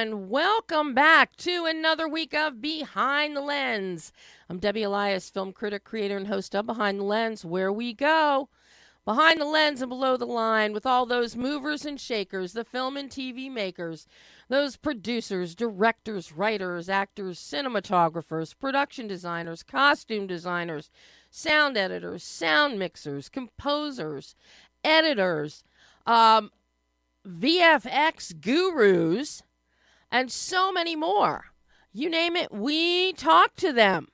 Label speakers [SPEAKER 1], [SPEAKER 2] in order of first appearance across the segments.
[SPEAKER 1] and welcome back to another week of Behind the Lens. I'm Debbie Elias, film critic, creator, and host of Behind the Lens, where we go behind the lens and below the line with all those movers and shakers, the film and TV makers, those producers, directors, writers, actors, cinematographers, production designers, costume designers, sound editors, sound mixers, composers, editors, VFX gurus, and so many more. You name it, we talk to them.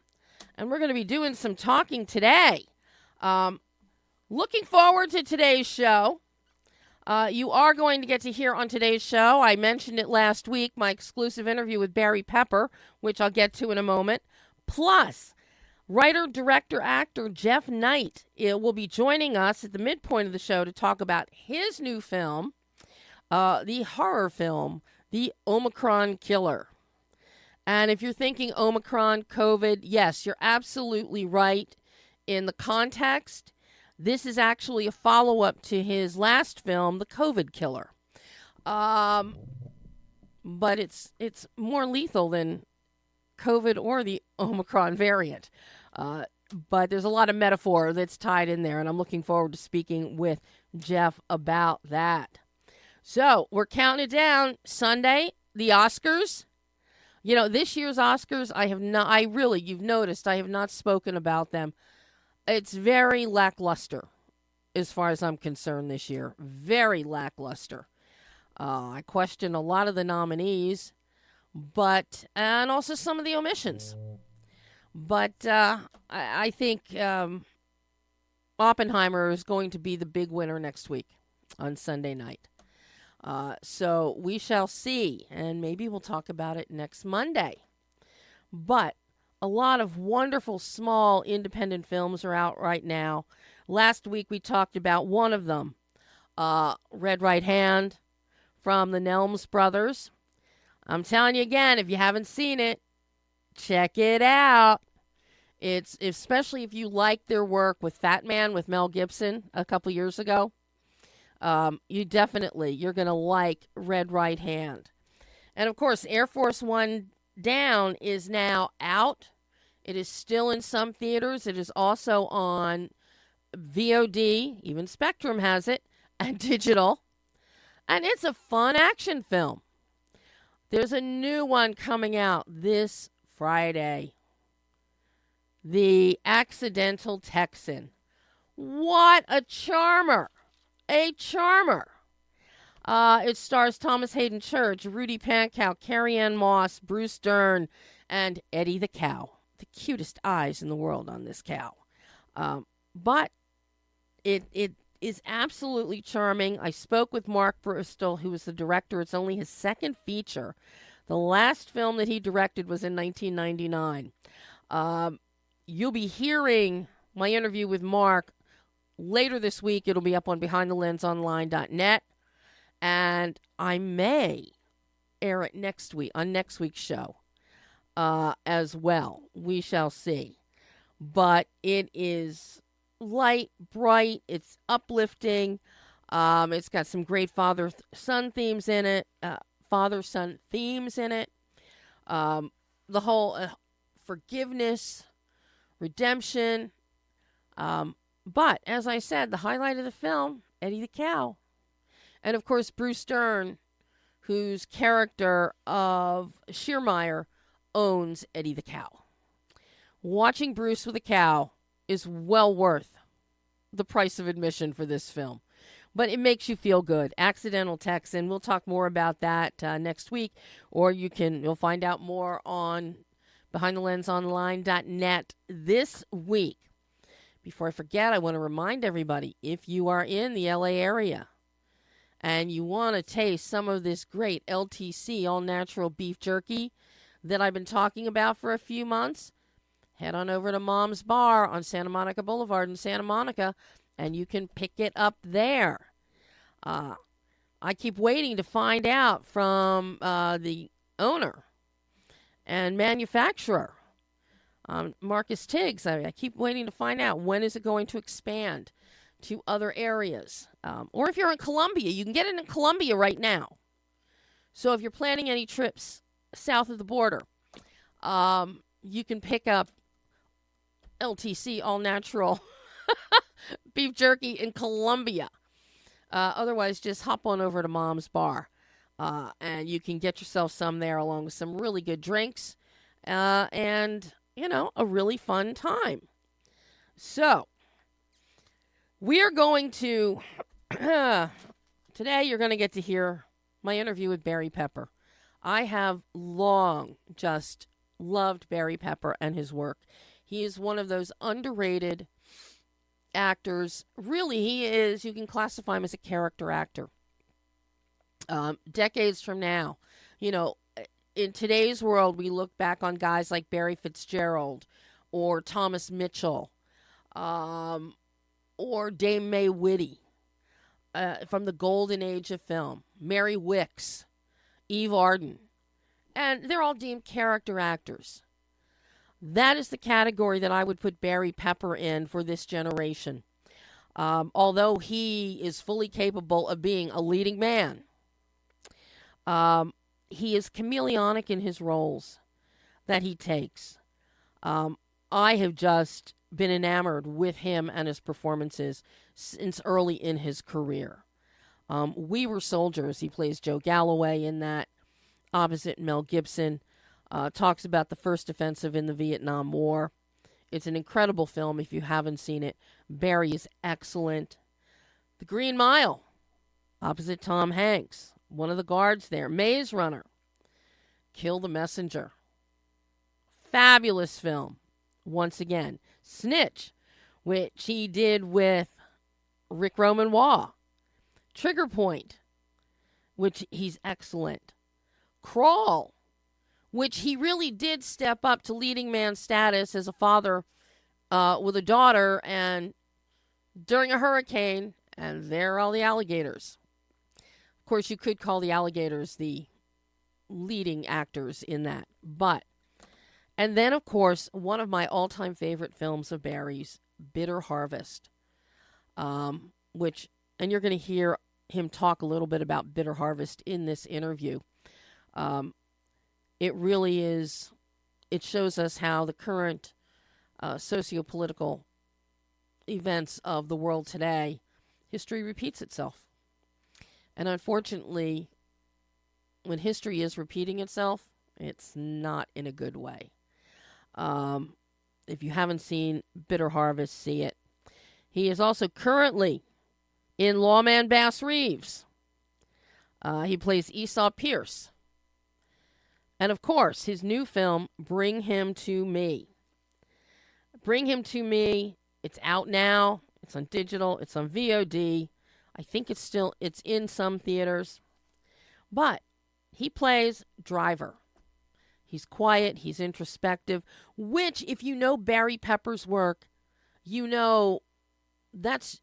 [SPEAKER 1] And we're going to be doing some talking today. Looking forward to today's show. You are going to get to hear on today's show, I mentioned it last week, my exclusive interview with Barry Pepper, which I'll get to in a moment. Plus, writer, director, actor JEFF KNITE will be joining us at the midpoint of the show to talk about his new film, the horror film, The OMICRON Killer. And if you're thinking Omicron, COVID, yes, you're absolutely right in the context. This is actually a follow-up to his last film, The COVID Killer. But it's more lethal than COVID or the Omicron variant. But there's a lot of metaphor that's tied in there, and I'm looking forward to speaking with Jeff about that. So we're counting it down. Sunday, the Oscars. You know, this year's Oscars, you've noticed, I have not spoken about them. It's very lackluster as far as I'm concerned this year. Very lackluster. I question a lot of the nominees, and also some of the omissions. But I think Oppenheimer is going to be the big winner next week on Sunday night. So we shall see, and maybe we'll talk about it next Monday. But a lot of wonderful, small, independent films are out right now. Last week we talked about one of them, Red Right Hand from the Nelms brothers. I'm telling you again, if you haven't seen it, check it out. It's especially if you like their work with Fat Man with Mel Gibson a couple years ago. You're going to like Red Right Hand. And, of course, Air Force One Down is now out. It is still in some theaters. It is also on VOD. Even Spectrum has it. And digital. And it's a fun action film. There's a new one coming out this Friday. The Accidental Texan. What a charmer. A charmer. It stars Thomas Hayden Church, Rudy Pankow, Carrie Ann Moss, Bruce Dern, and Eddie the Cow. The cutest eyes in the world on this cow. But it is absolutely charming. I spoke with Mark Bristol, who was the director. It's only his second feature. The last film that he directed was in 1999. You'll be hearing my interview with Mark later this week. It'll be up on BehindTheLensOnline.net. And I may air it next week, on next week's show as well. We shall see. But it is light, bright, it's uplifting. It's got some great father-son themes in it. The whole forgiveness, redemption. But, as I said, the highlight of the film, Eddie the Cow. And, of course, Bruce Dern, whose character of Schiermeyer owns Eddie the Cow. Watching Bruce with a cow is well worth the price of admission for this film. But it makes you feel good. Accidental Texan. We'll talk more about that next week. Or you'll find out more on BehindTheLensOnline.net this week. Before I forget, I want to remind everybody, if you are in the LA area and you want to taste some of this great LTC, all-natural beef jerky that I've been talking about for a few months, head on over to Mom's Bar on Santa Monica Boulevard in Santa Monica, and you can pick it up there. I keep waiting to find out from the owner and manufacturer, Marcus Tiggs. I keep waiting to find out when is it going to expand to other areas. Or if you're in Columbia, you can get it in Columbia right now. So if you're planning any trips south of the border, you can pick up LTC, all natural beef jerky in Colombia. Otherwise, just hop on over to Mom's Bar, and you can get yourself some there along with some really good drinks and, a really fun time. So, we are going to, today you're going to get to hear my interview with Barry Pepper. I have long just loved Barry Pepper and his work. He is one of those underrated actors. Really, he is, you can classify him as a character actor. Decades from now, in today's world, we look back on guys like Barry Fitzgerald or Thomas Mitchell or Dame Mae Whitty from the golden age of film, Mary Wicks, Eve Arden, and they're all deemed character actors. That is the category that I would put Barry Pepper in for this generation. Although he is fully capable of being a leading man, he is chameleonic in his roles that he takes. I have just been enamored with him and his performances since early in his career. We Were Soldiers, he plays Joe Galloway in that, opposite Mel Gibson. Talks about the first offensive in the Vietnam War. It's an incredible film if you haven't seen it. Barry is excellent. The Green Mile, opposite Tom Hanks. One of the guards there. Maze Runner. Kill the Messenger. Fabulous film. Once again. Snitch, which he did with Rick Romanois. Trigger Point, which he's excellent. Crawl, which he really did step up to leading man status as a father with a daughter and during a hurricane, and there are all the alligators. Of course, you could call the alligators the leading actors in that. And then, of course, one of my all-time favorite films of Barry's, Bitter Harvest, and you're going to hear him talk a little bit about Bitter Harvest in this interview. It really is, it shows us how the current socio-political events of the world today, history repeats itself. And unfortunately, when history is repeating itself, it's not in a good way. If you haven't seen Bitter Harvest, see it. He is also currently in Lawman Bass Reeves. He plays Esau Pierce. And of course, his new film, Bring Him to Me. Bring Him to Me, it's out now. It's on digital. It's on VOD. I think it's in some theaters. But he plays Driver. He's quiet. He's introspective, which, if you know Barry Pepper's work, you know that's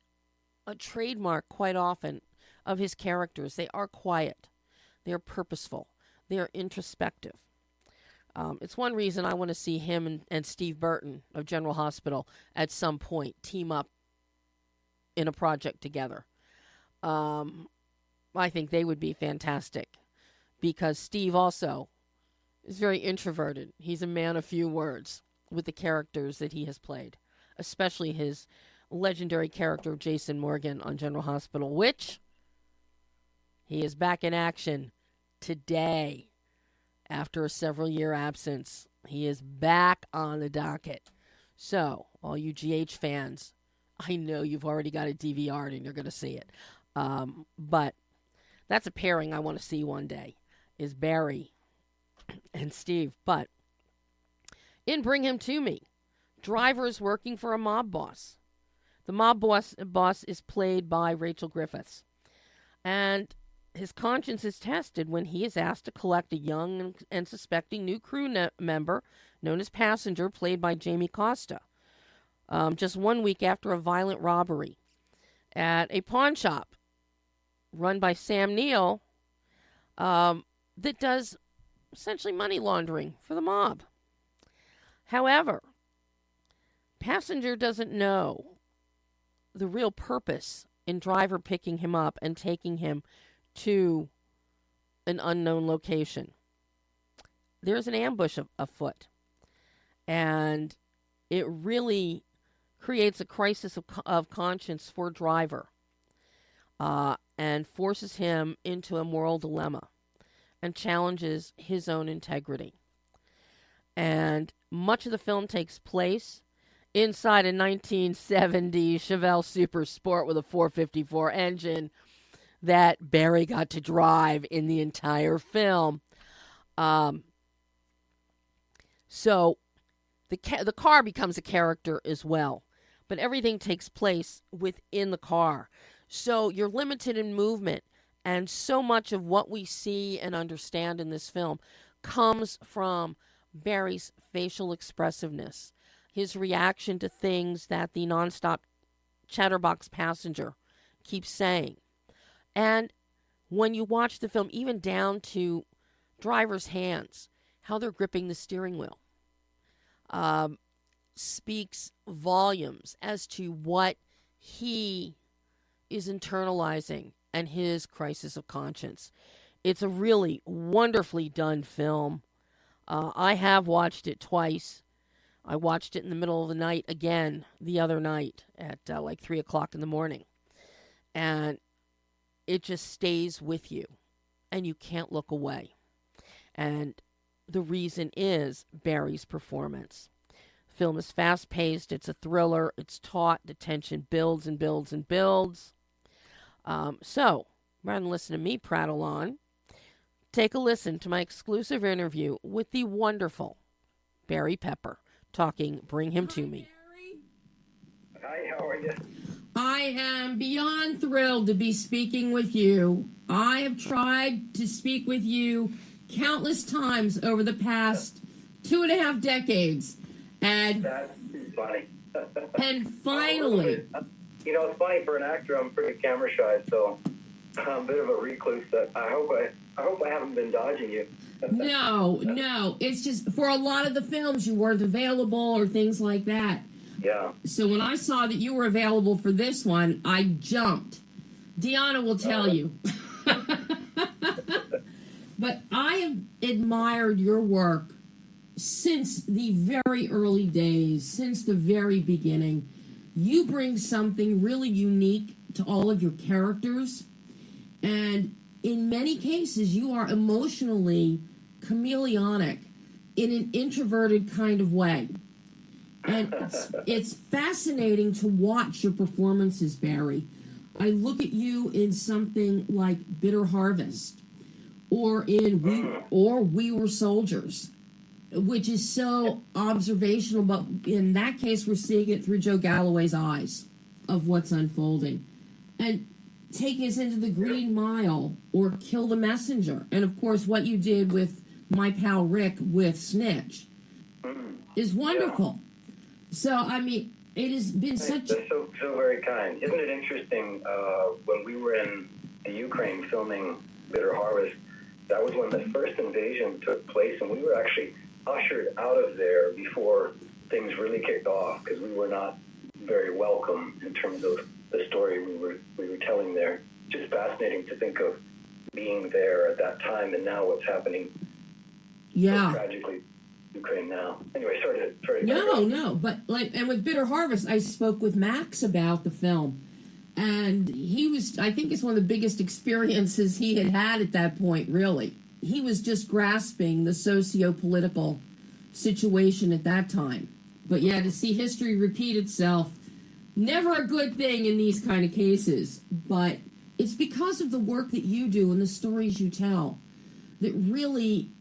[SPEAKER 1] a trademark quite often of his characters. They are quiet. They are purposeful. They are introspective. It's one reason I want to see him and Steve Burton of General Hospital at some point team up in a project together. I think they would be fantastic because Steve also is very introverted. He's a man of few words with the characters that he has played, especially his legendary character of Jason Morgan on General Hospital, which he is back in action today after a several-year absence. He is back on the docket. So, all you GH fans, I know you've already got it DVR'd and you're going to see it. But that's a pairing I want to see one day, is Barry and Steve. But in Bring Him to Me, Driver is working for a mob boss. The mob boss is played by Rachel Griffiths. And his conscience is tested when he is asked to collect a young and suspecting new crew member known as Passenger, played by Jamie Costa, just 1 week after a violent robbery at a pawn shop run by Sam Neill that does essentially money laundering for the mob. However, Passenger doesn't know the real purpose in Driver picking him up and taking him to an unknown location. There's an ambush afoot, and it really creates a crisis of conscience for Driver, and forces him into a moral dilemma and challenges his own integrity. And much of the film takes place inside a 1970 Chevelle Super Sport with a 454 engine that Barry got to drive in the entire film. So the car becomes a character as well, but everything takes place within the car. So you're limited in movement, and so much of what we see and understand in this film comes from Barry's facial expressiveness, his reaction to things that the nonstop chatterbox passenger keeps saying. And when you watch the film, even down to Driver's hands, how they're gripping the steering wheel, speaks volumes as to what he is internalizing and his crisis of conscience. It's a really wonderfully done film. I have watched it twice. I watched it in the middle of the night again the other night at like 3 o'clock in the morning. And it just stays with you, and you can't look away. And the reason is Barry's performance. The film is fast-paced. It's a thriller. It's taut. The tension builds and builds and builds. So, rather than listen to me prattle on, take a listen to my exclusive interview with the wonderful Barry Pepper talking Bring Him to Me.
[SPEAKER 2] Hi, how are you?
[SPEAKER 1] I am beyond thrilled to be speaking with you. I have tried to speak with you countless times over the past 2.5 decades. And
[SPEAKER 2] that's funny.
[SPEAKER 1] And finally.
[SPEAKER 2] You know, it's funny, for an actor, I'm pretty camera shy, so I'm a bit of a recluse. I hope I haven't been dodging you.
[SPEAKER 1] No. It's just for a lot of the films you weren't available or things like that.
[SPEAKER 2] Yeah.
[SPEAKER 1] So when I saw that you were available for this one, I jumped. Deanna will tell you. But I have admired your work since the very early days, since the very beginning. You bring something really unique to all of your characters. And in many cases, you are emotionally chameleonic in an introverted kind of way. And it's fascinating to watch your performances, Barry. I look at you in something like Bitter Harvest, or We Were Soldiers, which is so observational, but in that case, we're seeing it through Joe Galloway's eyes of what's unfolding. And take us into The Green Mile or Kill the Messenger. And, of course, what you did with my pal Rick with Snitch is wonderful.
[SPEAKER 2] Yeah.
[SPEAKER 1] So, I mean, it has been such...
[SPEAKER 2] That's so very kind. Isn't it interesting, when we were in the Ukraine filming Bitter Harvest, that was when the first invasion took place, and we were actually ushered out of there before things really kicked off, because we were not very welcome in terms of the story we were telling there. Just fascinating to think of being there at that time, and now what's happening so tragically in Ukraine now. Anyway, sorry to
[SPEAKER 1] No, but and with Bitter Harvest, I spoke with Max about the film, and he was, I think it's one of the biggest experiences he had at that point, really. He was just grasping the socio-political situation at that time. But yeah, to see history repeat itself, never a good thing in these kind of cases. But it's because of the work that you do and the stories you tell that really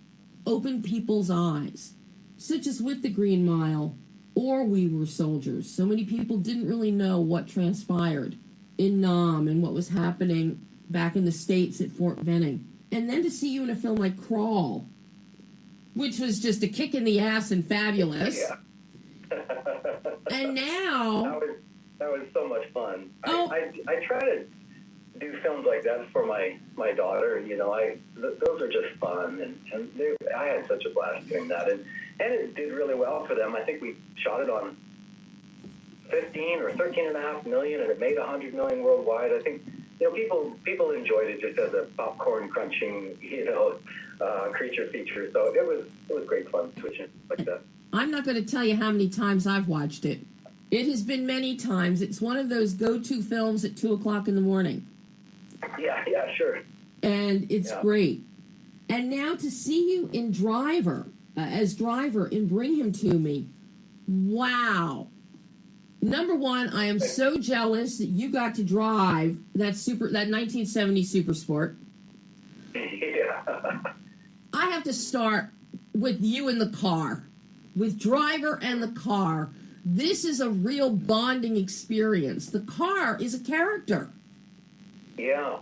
[SPEAKER 1] open people's eyes, such as with The Green Mile or We Were Soldiers. So many people didn't really know what transpired in Nam and what was happening back in the States at Fort Benning. And then to see you in a film like Crawl, which was just a kick in the ass and fabulous.
[SPEAKER 2] Yeah.
[SPEAKER 1] And now...
[SPEAKER 2] That was so much fun.
[SPEAKER 1] Oh.
[SPEAKER 2] I try to do films like that for my daughter. You know, those are just fun, and I had such a blast doing that. And it did really well for them. I think we shot it on 15 or 13.5 million, and it made 100 million worldwide. I think people enjoyed it just as a popcorn crunching, creature feature. So it was great fun switching like that.
[SPEAKER 1] I'm not going to tell you how many times I've watched it. It has been many times. It's one of those go-to films at 2 o'clock in the morning.
[SPEAKER 2] Yeah, sure.
[SPEAKER 1] And it's great. And now to see you in Driver, as Driver, and bring him to me, wow. Number one, I am so jealous that you got to drive that 1970 Super Sport.
[SPEAKER 2] Yeah.
[SPEAKER 1] I have to start with you in the car, with Driver and the car. This is a real bonding experience. The car is a character.
[SPEAKER 2] Yeah,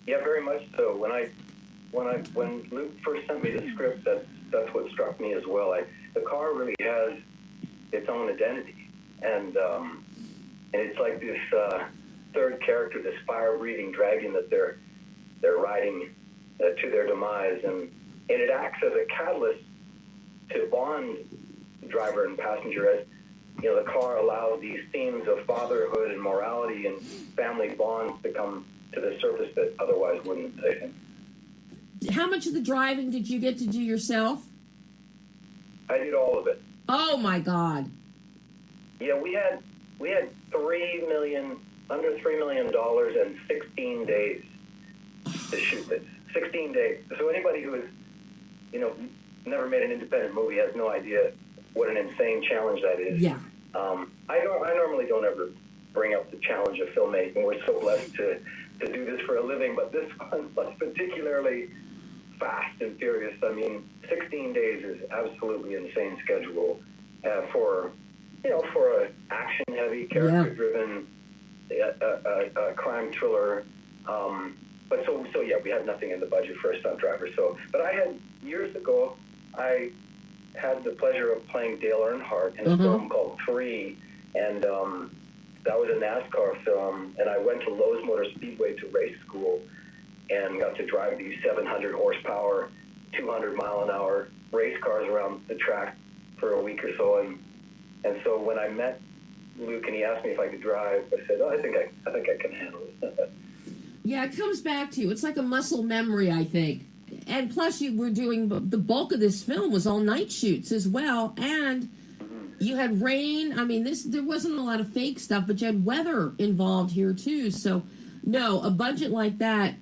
[SPEAKER 2] very much so. When Luke first sent me the script, that's what struck me as well. The car really has its own identity, and it's like this third character, this fire-breathing dragon that they're riding to their demise, and it acts as a catalyst to bond driver and passenger, as the car allows these themes of fatherhood and morality and family bonds to come to the surface that otherwise wouldn't, I think.
[SPEAKER 1] How much of the driving did you get to do yourself?
[SPEAKER 2] I did all of it.
[SPEAKER 1] Oh my God!
[SPEAKER 2] Yeah, we had under $3 million and 16 days to shoot this. 16 days. So anybody who has, never made an independent movie has no idea what an insane challenge that is.
[SPEAKER 1] Yeah.
[SPEAKER 2] I normally don't ever bring up the challenge of filmmaking. We're so blessed to do this for a living, but this one was particularly fast and furious. I mean, 16 days is absolutely insane schedule for an action-heavy, character-driven crime thriller. But so yeah, we had nothing in the budget for a stunt driver. But years ago, I had the pleasure of playing Dale Earnhardt in a film called 3, and that was a NASCAR film, and I went to Lowe's Motor Speedway to race school and got to drive these 700 horsepower, 200 mile an hour race cars around the track for a week or so. And so when I met Luke and he asked me if I could drive, I said, I think I can handle it.
[SPEAKER 1] Yeah, it comes back to you. It's like a muscle memory, I think. And plus, you were doing the bulk of this film was all night shoots as well, and you had rain. I mean, there wasn't a lot of fake stuff, but you had weather involved here too. So, no, a budget like that,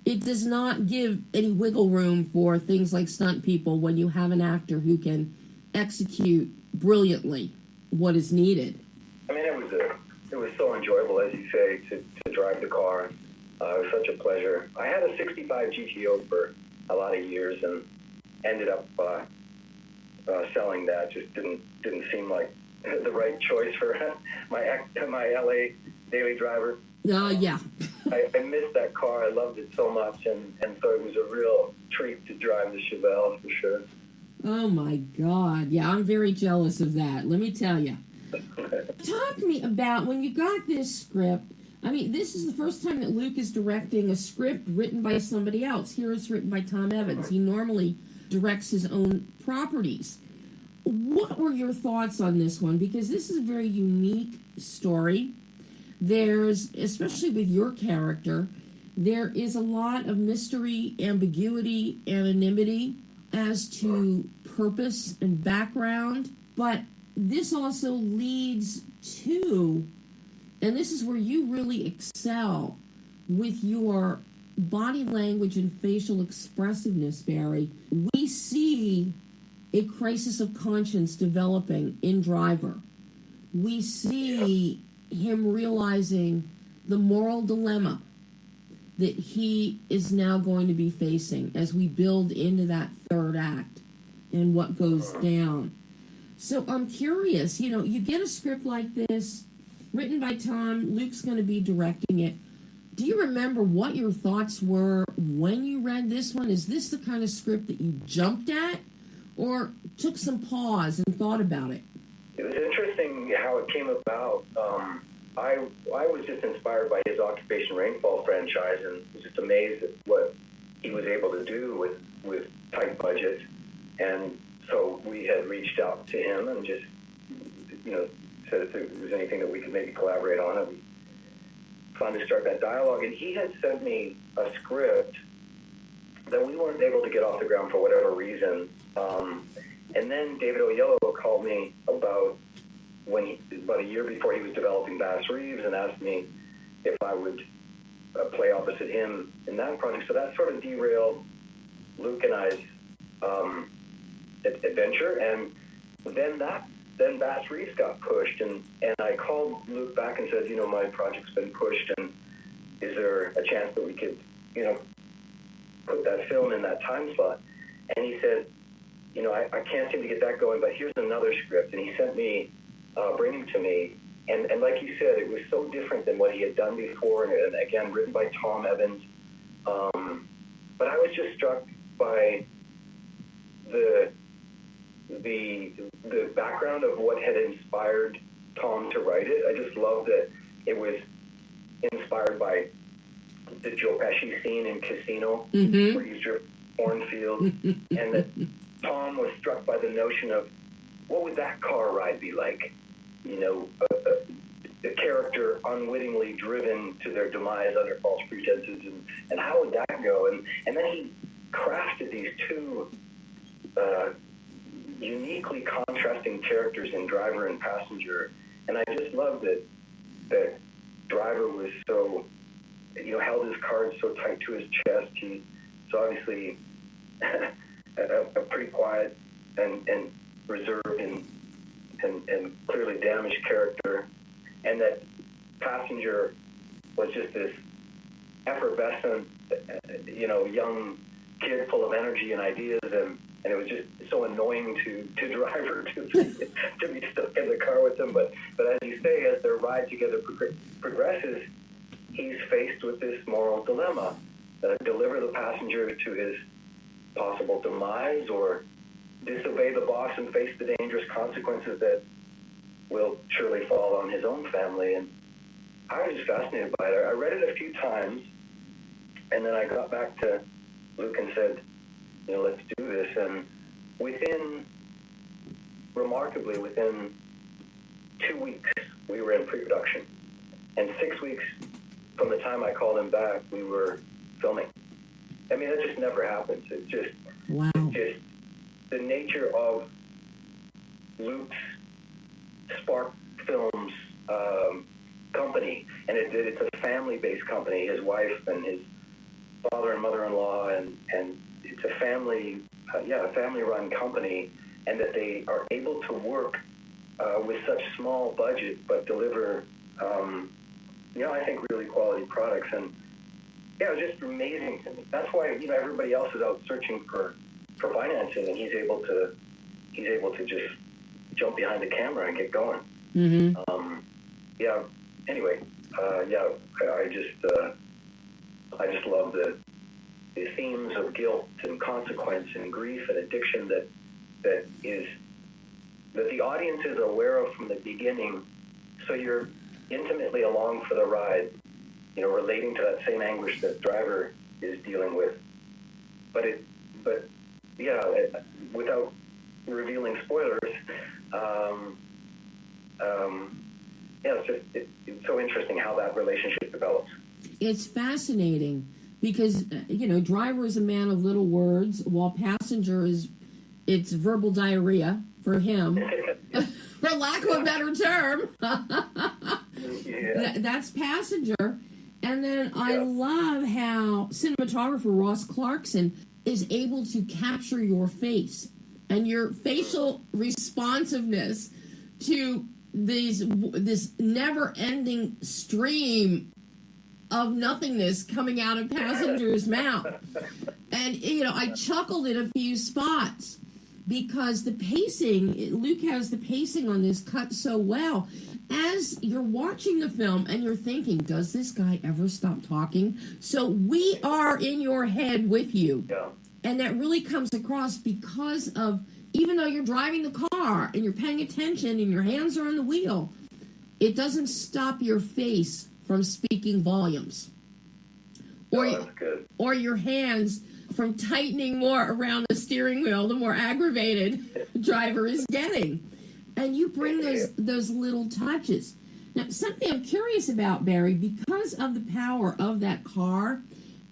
[SPEAKER 1] it does not give any wiggle room for things like stunt people when you have an actor who can execute brilliantly what is needed.
[SPEAKER 2] I mean, it was so enjoyable, as you say, to drive the car. It was such a pleasure. I had a 65 GTO for a lot of years and ended up selling that. Just didn't seem like the right choice for my LA daily driver.
[SPEAKER 1] Yeah.
[SPEAKER 2] I missed that car. I loved it so much, and so it was a real treat to drive the Chevelle for sure.
[SPEAKER 1] Oh my God. Yeah, I'm very jealous of that. Let me tell you. Talk to me about when you got this script. I mean, this is the first time that Luke is directing a script written by somebody else. Here it's written by Tom Evans. He normally directs his own properties. What were your thoughts on this one? Because this is a very unique story. There's, especially with your character, there is a lot of mystery, ambiguity, anonymity as to purpose and background. But this also leads to, and this is where you really excel with your body language and facial expressiveness, Barry. We see a crisis of conscience developing in Driver. We see him realizing the moral dilemma that he is now going to be facing as we build into that third act and what goes down. So I'm curious, you get a script like this, written by Tom, Luke's going to be directing it. Do you remember what your thoughts were when you read this one? Is this the kind of script that you jumped at or took some pause and thought about it?
[SPEAKER 2] It was interesting how it came about. I was just inspired by his Occupation Rainfall franchise and was just amazed at what he was able to do with tight budgets. And so we had reached out to him and just, said if there was anything that we could maybe collaborate on. And we fun to start that dialogue. And he had sent me a script that we weren't able to get off the ground for whatever reason. And then David Oyelowo called me about a year before he was developing Bass Reeves and asked me if I would play opposite him in that project. So that sort of derailed Luke and I's adventure. And then Bass Reeves got pushed, and I called Luke back and said, my project's been pushed, and is there a chance that we could, put that film in that time slot? And he said, I can't seem to get that going, but here's another script. And he sent me, bring him to me. And like you said, it was so different than what he had done before, and again, written by Tom Evans. But I was just struck by the background of what had inspired Tom to write it. I just love that it was inspired by the Joe Pesci scene in Casino, where he's driven cornfield, and that Tom was struck by the notion of what would that car ride be like? The character unwittingly driven to their demise under false pretenses, and how would that go? And then he crafted these two uniquely contrasting characters in driver and passenger, and I just love that driver was so, held his cards so tight to his chest. He's obviously a pretty quiet and reserved and clearly damaged character, and that passenger was just this effervescent, young kid full of energy and ideas, and it was just so annoying to driver to be stuck in the car with him. But as you say, as their ride together progresses, he's faced with this moral dilemma: deliver the passenger to his possible demise, or disobey the boss and face the dangerous consequences that will surely fall on his own family. And I was fascinated by it. I read it a few times, and then I got back to Luke and said, let's do this. And remarkably, within 2 weeks, we were in pre-production. And 6 weeks from the time I called him back, we were filming. I mean, that just never happens. It's just the nature of Luke's Spark Films company, and it's a family-based company. His wife and his father and mother-in-law, and it's a family-run company, and that they are able to work with such small budget but deliver, I think really quality products. And it was just amazing to me. That's why everybody else is out searching for financing, and he's able to just jump behind the camera and get going. Anyway, I just love the themes of guilt and consequence and grief and addiction that the audience is aware of from the beginning, so you're intimately along for the ride, relating to that same anguish that driver is dealing with. But without revealing spoilers, it's so interesting how that relationship develops.
[SPEAKER 1] It's fascinating because, driver is a man of little words, while passenger it's verbal diarrhea for him, for lack of a better term. That's passenger. And then I love how cinematographer Ross Clarkson is able to capture your face and your facial responsiveness to this never-ending stream of nothingness coming out of passenger's mouth. And, I chuckled in a few spots because the pacing, Luke has the pacing on this cut so well. As you're watching the film and you're thinking, does this guy ever stop talking? So we are in your head with you.
[SPEAKER 2] Yeah.
[SPEAKER 1] And that really comes across because of, even though you're driving the car and you're paying attention and your hands are on the wheel, it doesn't stop your face from speaking volumes. Or your hands from tightening more around the steering wheel, the more aggravated driver is getting. And you bring those little touches. Now, something I'm curious about, Barry, because of the power of that car,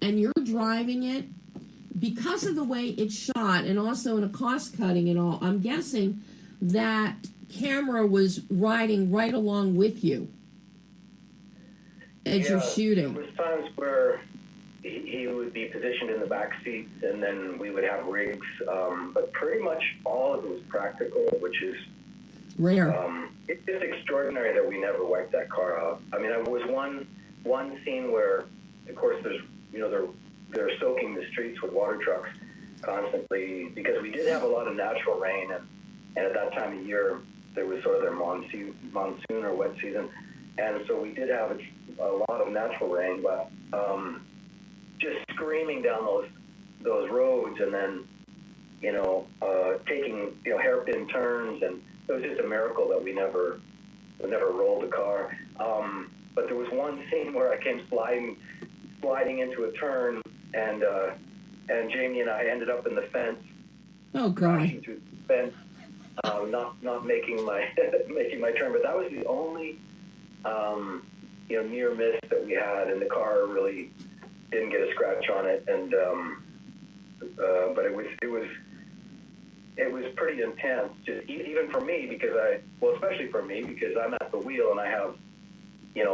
[SPEAKER 1] and you're driving it, because of the way it's shot, and also in a cost cutting and all, I'm guessing that camera was riding right along with you as you're shooting.
[SPEAKER 2] There was times where he would be positioned in the back seat, and then we would have rigs, but pretty much all of it was practical, which is
[SPEAKER 1] rare.
[SPEAKER 2] It's extraordinary that we never wiped that car out. I mean, there was one scene where, of course, there's they're soaking the streets with water trucks constantly, because we did have a lot of natural rain, and at that time of year there was sort of their monsoon or wet season, and so we did have a lot of natural rain, but just screaming down those roads, and then taking hairpin turns, and it was just a miracle that we never rolled the car. But there was one scene where I came sliding into a turn, and Jamie and I ended up in the fence.
[SPEAKER 1] Oh God!
[SPEAKER 2] Through the fence, not making my making my turn. But that was the only near miss that we had, and the car really didn't get a scratch on it. And but it was pretty intense, just even for me, because especially for me, because I'm at the wheel and I have it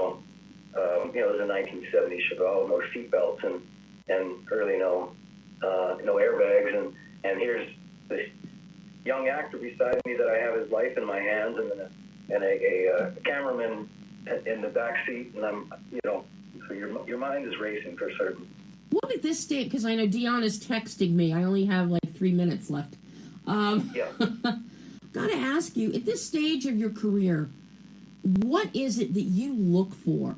[SPEAKER 2] was a 1970 Chevelle, no seatbelts and early no airbags, and here's this young actor beside me that I have his life in my hands, and a cameraman in the back seat, and I'm so your mind is racing for certain.
[SPEAKER 1] What at this stage? Because I know Dion is texting me. I only have like 3 minutes left.
[SPEAKER 2] Yeah.
[SPEAKER 1] Gotta ask you, at this stage of your career, what is it that you look for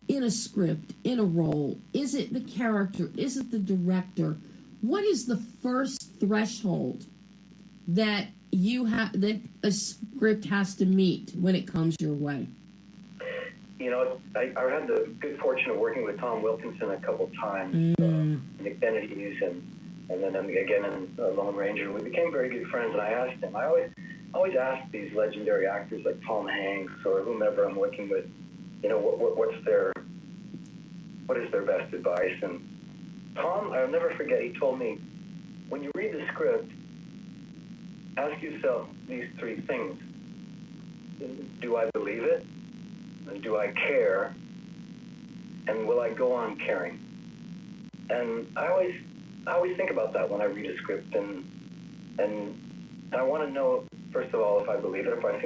[SPEAKER 1] in a script, in a role? Is it the character? Is it the director? What is the first threshold that that a script has to meet when it comes your way?
[SPEAKER 2] I had the good fortune of working with Tom Wilkinson a couple times, in Kennedys, and then again in Lone Ranger. We became very good friends, and I asked him. I always ask these legendary actors like Tom Hanks or whomever I'm working with, what is their best advice? And Tom, I'll never forget, he told me, when you read the script, ask yourself these three things. Do I believe it? And do I care? And will I go on caring? And I always think about that when I read a script, and I want to know, first of all, if I believe it, if I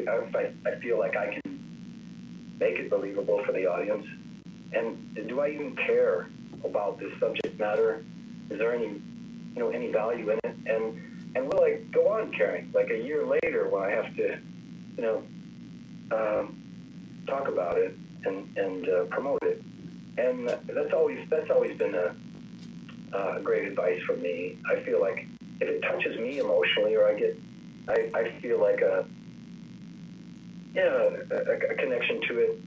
[SPEAKER 2] feel like I can make it believable for the audience, and do I even care about this subject matter? Is there any value in it? And will I go on caring, like a year later when I have to talk about it and promote it? And that's always been a great advice from me. I feel like if it touches me emotionally, or I feel like a connection to it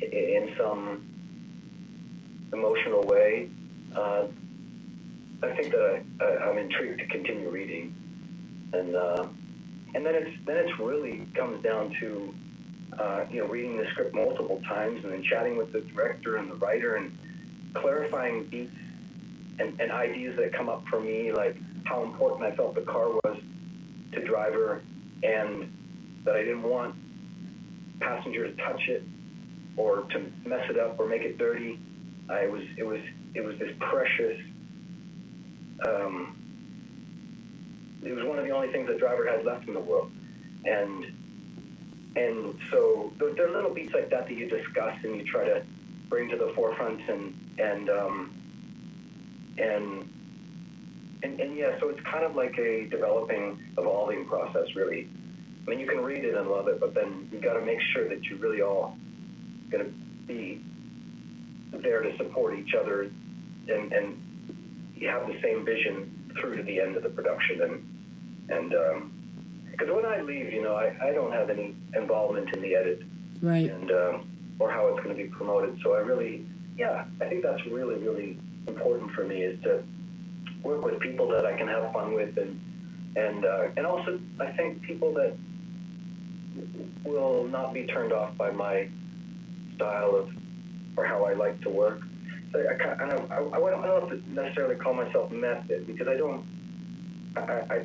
[SPEAKER 2] in some emotional way, I think that I'm intrigued to continue reading, and then it's really comes down to reading the script multiple times, and then chatting with the director and the writer and clarifying beats and ideas that come up for me, like how important I felt the car was to driver, and that I didn't want passenger to touch it or to mess it up or make it dirty. It was this precious. It was one of the only things that driver had left in the world, and so there are little beats like that you discuss and you try to bring to the forefront, and yeah, so it's kind of like a developing, evolving process, really. I mean, you can read it and love it, but then you got to make sure that you're really all going to be there to support each other, and you have the same vision through to the end of the production, and because when I leave, I don't have any involvement in the edit,
[SPEAKER 1] right,
[SPEAKER 2] and or how it's going to be promoted. So I think that's really, really important for me, is to work with people that I can have fun with, and also I think people that will not be turned off by my style of, or how I like to work. So I don't know if necessarily call myself method, because I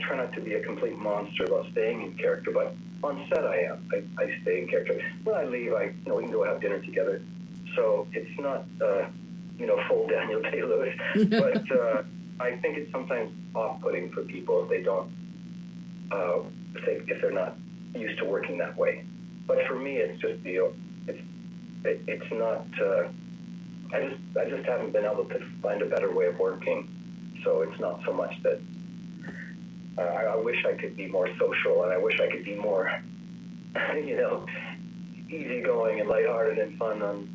[SPEAKER 2] try not to be a complete monster about staying in character, but on set I am. I stay in character. When I leave, we can go have dinner together. So it's not, full Daniel Day-Lewis, but I think it's sometimes off-putting for people if they don't, if they're not used to working that way. But for me, it's just it's not. I just haven't been able to find a better way of working. So it's not so much that I wish I could be more social, and I wish I could be more, easygoing and lighthearted and fun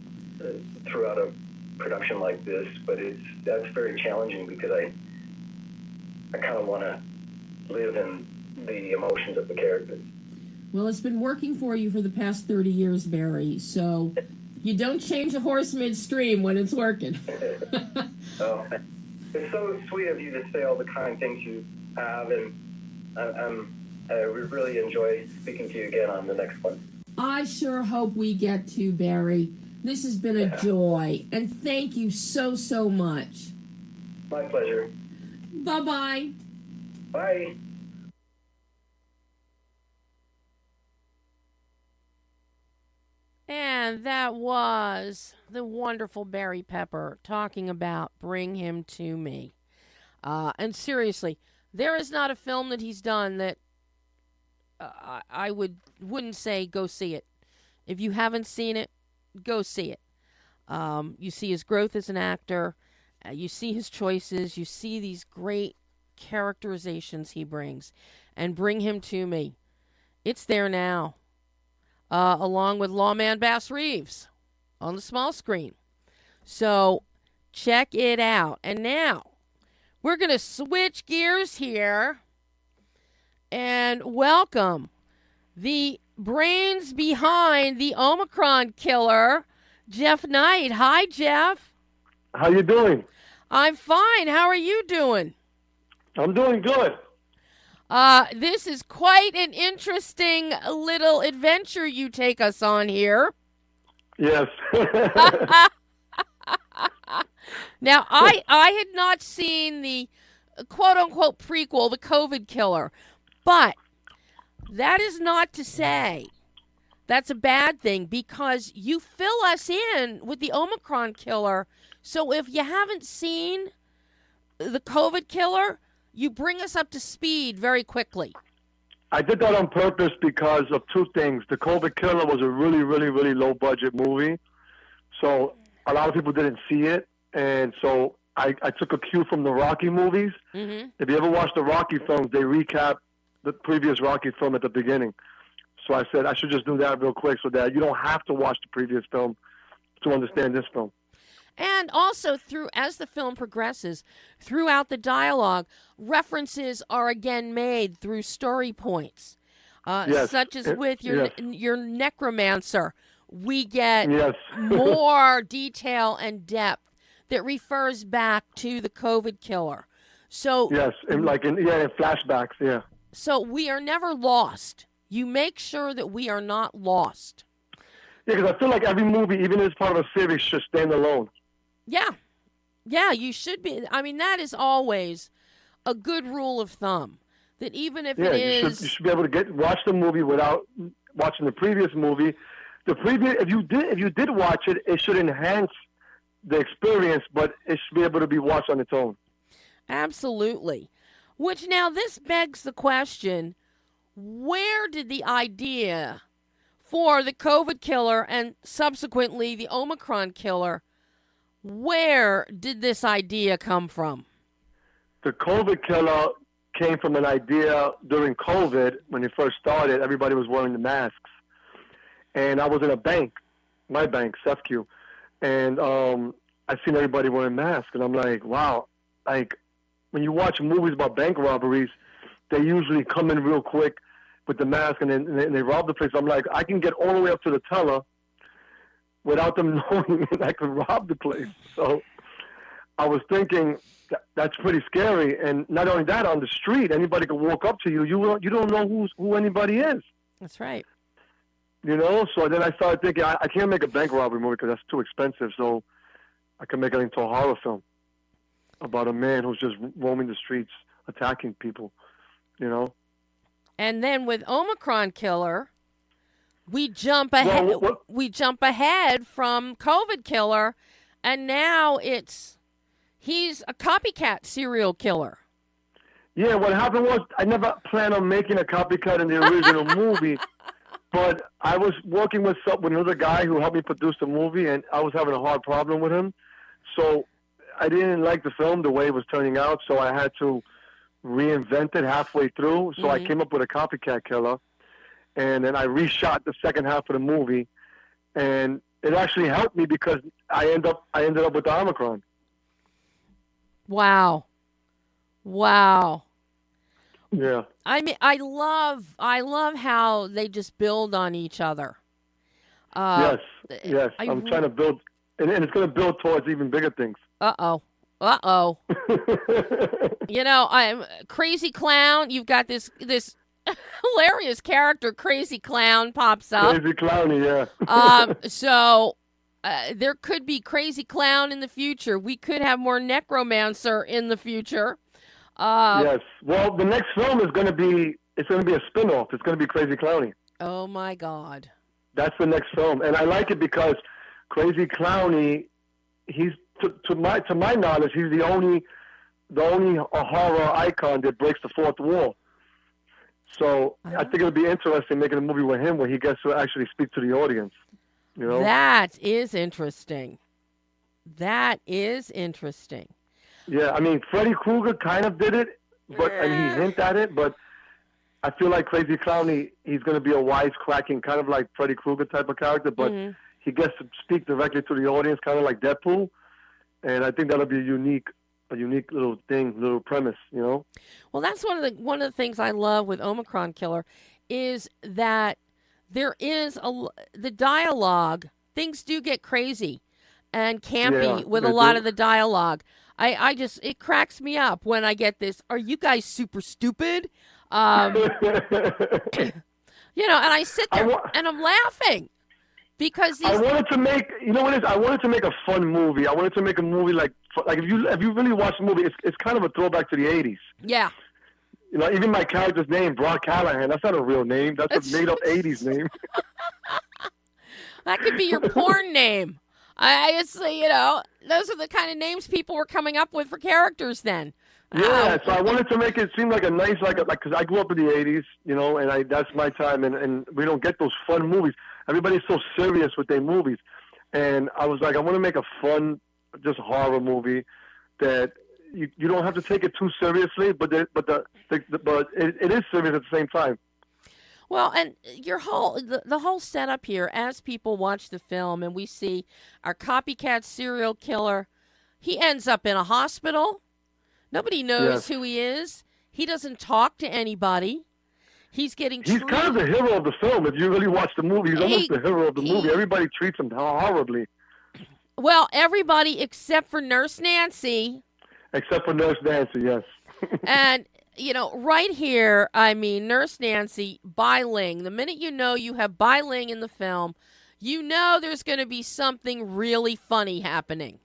[SPEAKER 2] throughout a production like this. But that's very challenging, because I kind of want to live in the emotions of the characters.
[SPEAKER 1] Well, it's been working for you for the past 30 years, Barry, so you don't change a horse midstream when it's working.
[SPEAKER 2] Oh, it's so sweet of you to say all the kind things you have, and I really enjoy speaking to you again on the next one.
[SPEAKER 1] I sure hope we get to, Barry. This has been a joy, and thank you so, so much.
[SPEAKER 2] My pleasure.
[SPEAKER 1] Bye-bye.
[SPEAKER 2] Bye.
[SPEAKER 1] And that was the wonderful Barry Pepper talking about Bring Him to Me. And seriously, there is not a film that he's done that I wouldn't say go see it. If you haven't seen it, go see it. You see his growth as an actor. You see his choices. You see these great characterizations he brings. And Bring Him to Me. It's there now. Along with Lawman Bass Reeves on the small screen. So check it out. And now we're going to switch gears here and welcome the brains behind the Omicron Killer, Jeff Knight. Hi, Jeff.
[SPEAKER 3] How you doing?
[SPEAKER 1] I'm fine. How are you doing?
[SPEAKER 3] I'm doing good.
[SPEAKER 1] This is quite an interesting little adventure you take us on here.
[SPEAKER 3] Yes.
[SPEAKER 1] Now, I had not seen the quote-unquote prequel, The COVID Killer, but that is not to say that's a bad thing, because you fill us in with the Omicron Killer. So if you haven't seen The COVID Killer, you bring us up to speed very quickly.
[SPEAKER 3] I did that on purpose because of two things. The COVID Killer was a really, really, really low-budget movie, so a lot of people didn't see it, and so I took a cue from the Rocky movies. Mm-hmm. If you ever watch the Rocky films, they recap the previous Rocky film at the beginning. So I said I should just do that real quick so that you don't have to watch the previous film to understand this film.
[SPEAKER 1] And also, as the film progresses, throughout the dialogue, references are again made through story points, such as with your necromancer. We get more detail and depth that refers back to the COVID Killer. So
[SPEAKER 3] in flashbacks,
[SPEAKER 1] So we are never lost. You make sure that we are not lost.
[SPEAKER 3] Yeah, because I feel like every movie, even as part of a series, should stand alone.
[SPEAKER 1] Yeah, you should be. I mean, that is always a good rule of thumb. That even if it is,
[SPEAKER 3] you should be able to watch the movie without watching the previous movie. If you did watch it, it should enhance the experience, but it should be able to be watched on its own.
[SPEAKER 1] Absolutely. Which now this begs the question: where did the idea for the COVID Killer and subsequently the Omicron Killer? Where did this idea come from?
[SPEAKER 3] The COVID Killer came from an idea during COVID. When it first started, everybody was wearing the masks. And I was in a bank, my bank, SEFQ, and I seen everybody wearing masks. And I'm like, wow. Like, when you watch movies about bank robberies, they usually come in real quick with the mask and they rob the place. I'm like, I can get all the way up to the teller without them knowing that I could rob the place. So I was thinking that's pretty scary. And not only that, on the street, anybody could walk up to you. You don't know who anybody is.
[SPEAKER 1] That's right.
[SPEAKER 3] You know, so then I started thinking, I can't make a bank robbery movie because that's too expensive. So I can make it into a horror film about a man who's just roaming the streets, attacking people. You know.
[SPEAKER 1] And then with Omicron Killer, we jump ahead.
[SPEAKER 3] Well,
[SPEAKER 1] we jump ahead from COVID Killer, and now he's a copycat serial killer.
[SPEAKER 3] Yeah, what happened was I never planned on making a copycat in the original movie. But I was working with another guy who helped me produce the movie, and I was having a hard problem with him. So I didn't like the film the way it was turning out, so I had to reinvent it halfway through. So I came up with a copycat killer, and then I reshot the second half of the movie, and it actually helped me because I ended up with the Omicron.
[SPEAKER 1] Wow.
[SPEAKER 3] Yeah.
[SPEAKER 1] I mean, I love how they just build on each other.
[SPEAKER 3] Yes. I'm trying to build, and it's going to build towards even bigger things.
[SPEAKER 1] Uh-oh. You know, I'm Crazy Clown. You've got this hilarious character, Crazy Clown, pops up.
[SPEAKER 3] Crazy Clowny, yeah.
[SPEAKER 1] So there could be Crazy Clown in the future. We could have more Necromancer in the future.
[SPEAKER 3] Yes. Well, the next film is going to be a spin-off. It's going to be Crazy Clowny.
[SPEAKER 1] Oh my God.
[SPEAKER 3] That's the next film, and I like it because Crazy Clowny, he's to my knowledge, he's the only horror icon that breaks the fourth wall. So I think it'll be interesting making a movie with him where he gets to actually speak to the audience. You know.
[SPEAKER 1] That is interesting.
[SPEAKER 3] Yeah, I mean, Freddy Krueger kind of did it, and he hinted at it, but I feel like Crazy Clowny, he's going to be a wisecracking, kind of like Freddy Krueger type of character, but he gets to speak directly to the audience, kind of like Deadpool, and I think that'll be a unique little thing, little premise, you know? Well,
[SPEAKER 1] that's one of the things I love with Omicron Killer is that there is the dialogue. Things do get crazy and campy with a lot of the dialogue. It cracks me up when I get this. Are you guys super stupid? You know, and I sit there and I'm laughing because
[SPEAKER 3] I wanted to make, you know what it is? I wanted to make a fun movie. I wanted to make a movie like if you really watch the movie, it's kind of a throwback to the 80s.
[SPEAKER 1] Yeah.
[SPEAKER 3] You know, even my character's name, Brock Callahan, that's not a real name. That's a made-up 80s name.
[SPEAKER 1] That could be your porn name. You know, those are the kind of names people were coming up with for characters then.
[SPEAKER 3] Yeah, so I wanted to make it seem like a nice, because I grew up in the 80s, you know, and that's my time, and we don't get those fun movies. Everybody's so serious with their movies. And I was like, I want to make a fun, just horror movie that you don't have to take it too seriously, but it is serious at the same time.
[SPEAKER 1] Well, and the whole setup here, as people watch the film and we see our copycat serial killer, he ends up in a hospital. Nobody knows who he is. He doesn't talk to anybody. He's getting treated.
[SPEAKER 3] He's kind of the hero of the film. If you really watch the movie, he's almost the hero of the movie. Everybody treats him horribly.
[SPEAKER 1] Well, everybody except for Nurse Nancy.
[SPEAKER 3] Except for Nurse Nancy, yes.
[SPEAKER 1] And, you know, right here, I mean, Nurse Nancy, Bai Ling. The minute you know you have Bai Ling in the film, you know there's going to be something really funny happening.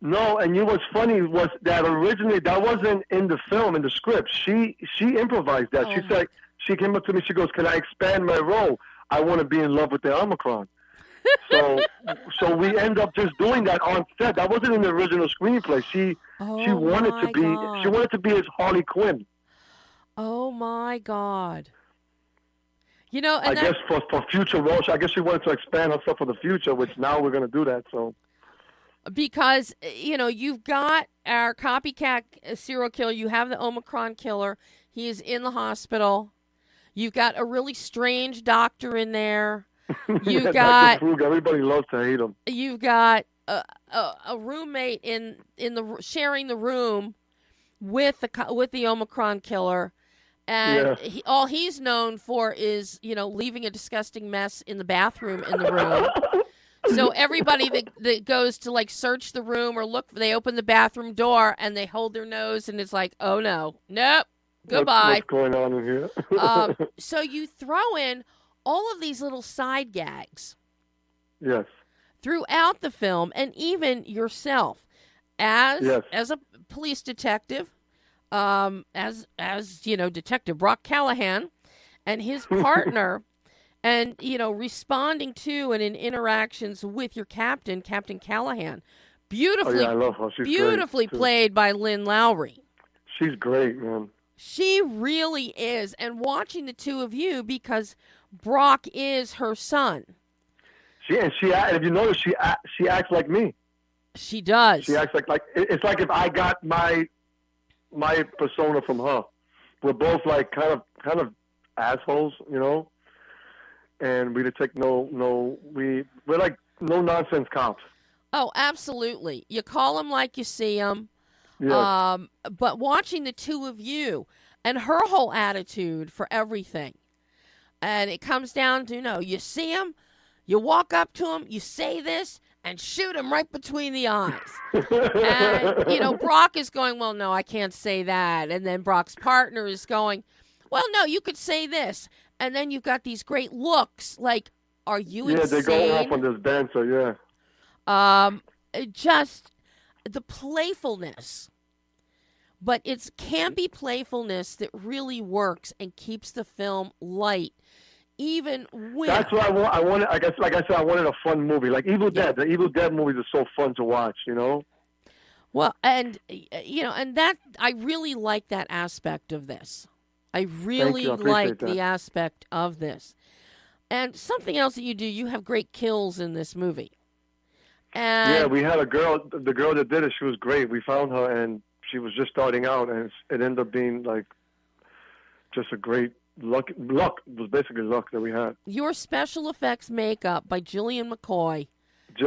[SPEAKER 3] No, and you know what's funny was that originally that wasn't in the film, in the script. She improvised that. She said, she came up to me, she goes, "Can I expand my role? I want to be in love with the Omicron." So we end up just doing that on set. That wasn't in the original screenplay. She wanted to be his Harley Quinn.
[SPEAKER 1] Oh my God. You know,
[SPEAKER 3] and I guess for future roles, I guess she wanted to expand herself for the future, which now we're going to do that. So
[SPEAKER 1] because, you know, you've got our copycat serial killer, you have the Omicron killer, he is in the hospital. You've got a really strange doctor in there. You've got
[SPEAKER 3] everybody loves to hate him.
[SPEAKER 1] You've got a roommate in sharing the room with the Omicron killer, and all he's known for is, you know, leaving a disgusting mess in the bathroom in the room. So everybody that goes to like search the room or look, they open the bathroom door and they hold their nose and it's like, oh no, nope, goodbye.
[SPEAKER 3] What's going on in here?
[SPEAKER 1] So you throw in all of these little side gags
[SPEAKER 3] Yes.
[SPEAKER 1] throughout the film, and even yourself as a police detective, as Detective Brock Callahan and his partner, and responding to and in interactions with your Captain Callahan, beautifully,
[SPEAKER 3] I love her. She's
[SPEAKER 1] beautifully
[SPEAKER 3] great,
[SPEAKER 1] played by Lynn Lowry.
[SPEAKER 3] She's great, man.
[SPEAKER 1] She really is, and watching the two of you, because Brock is her son.
[SPEAKER 3] And if you notice, she acts like me.
[SPEAKER 1] She does.
[SPEAKER 3] She acts like it's like if I got my persona from her. We're both like kind of assholes, and we take we're like no nonsense cops.
[SPEAKER 1] Oh, absolutely. You call them like you see them.
[SPEAKER 3] Yeah.
[SPEAKER 1] But watching the two of you and her whole attitude for everything, and it comes down to you see him, you walk up to him, you say this, and shoot him right between the eyes. And, Brock is going, well, no, I can't say that. And then Brock's partner is going, well, no, you could say this. And then you've got these great looks like, are you insane?
[SPEAKER 3] Yeah, they go off on this banter, yeah.
[SPEAKER 1] Just the playfulness. But it's campy playfulness that really works and keeps the film light. Even when
[SPEAKER 3] that's what I wanted. I guess, like I said, I wanted a fun movie, like Evil Dead. The Evil Dead movies are so fun to watch,
[SPEAKER 1] Well, and and that I really like that aspect of this. I really like the aspect of this. And something else that you do, you have great kills in this movie. And
[SPEAKER 3] yeah, we had a girl. The girl that did it, she was great. We found her, and she was just starting out, and it ended up being like just a great. Luck was basically luck that we had.
[SPEAKER 1] Your special effects makeup by Jillian McCoy.
[SPEAKER 3] She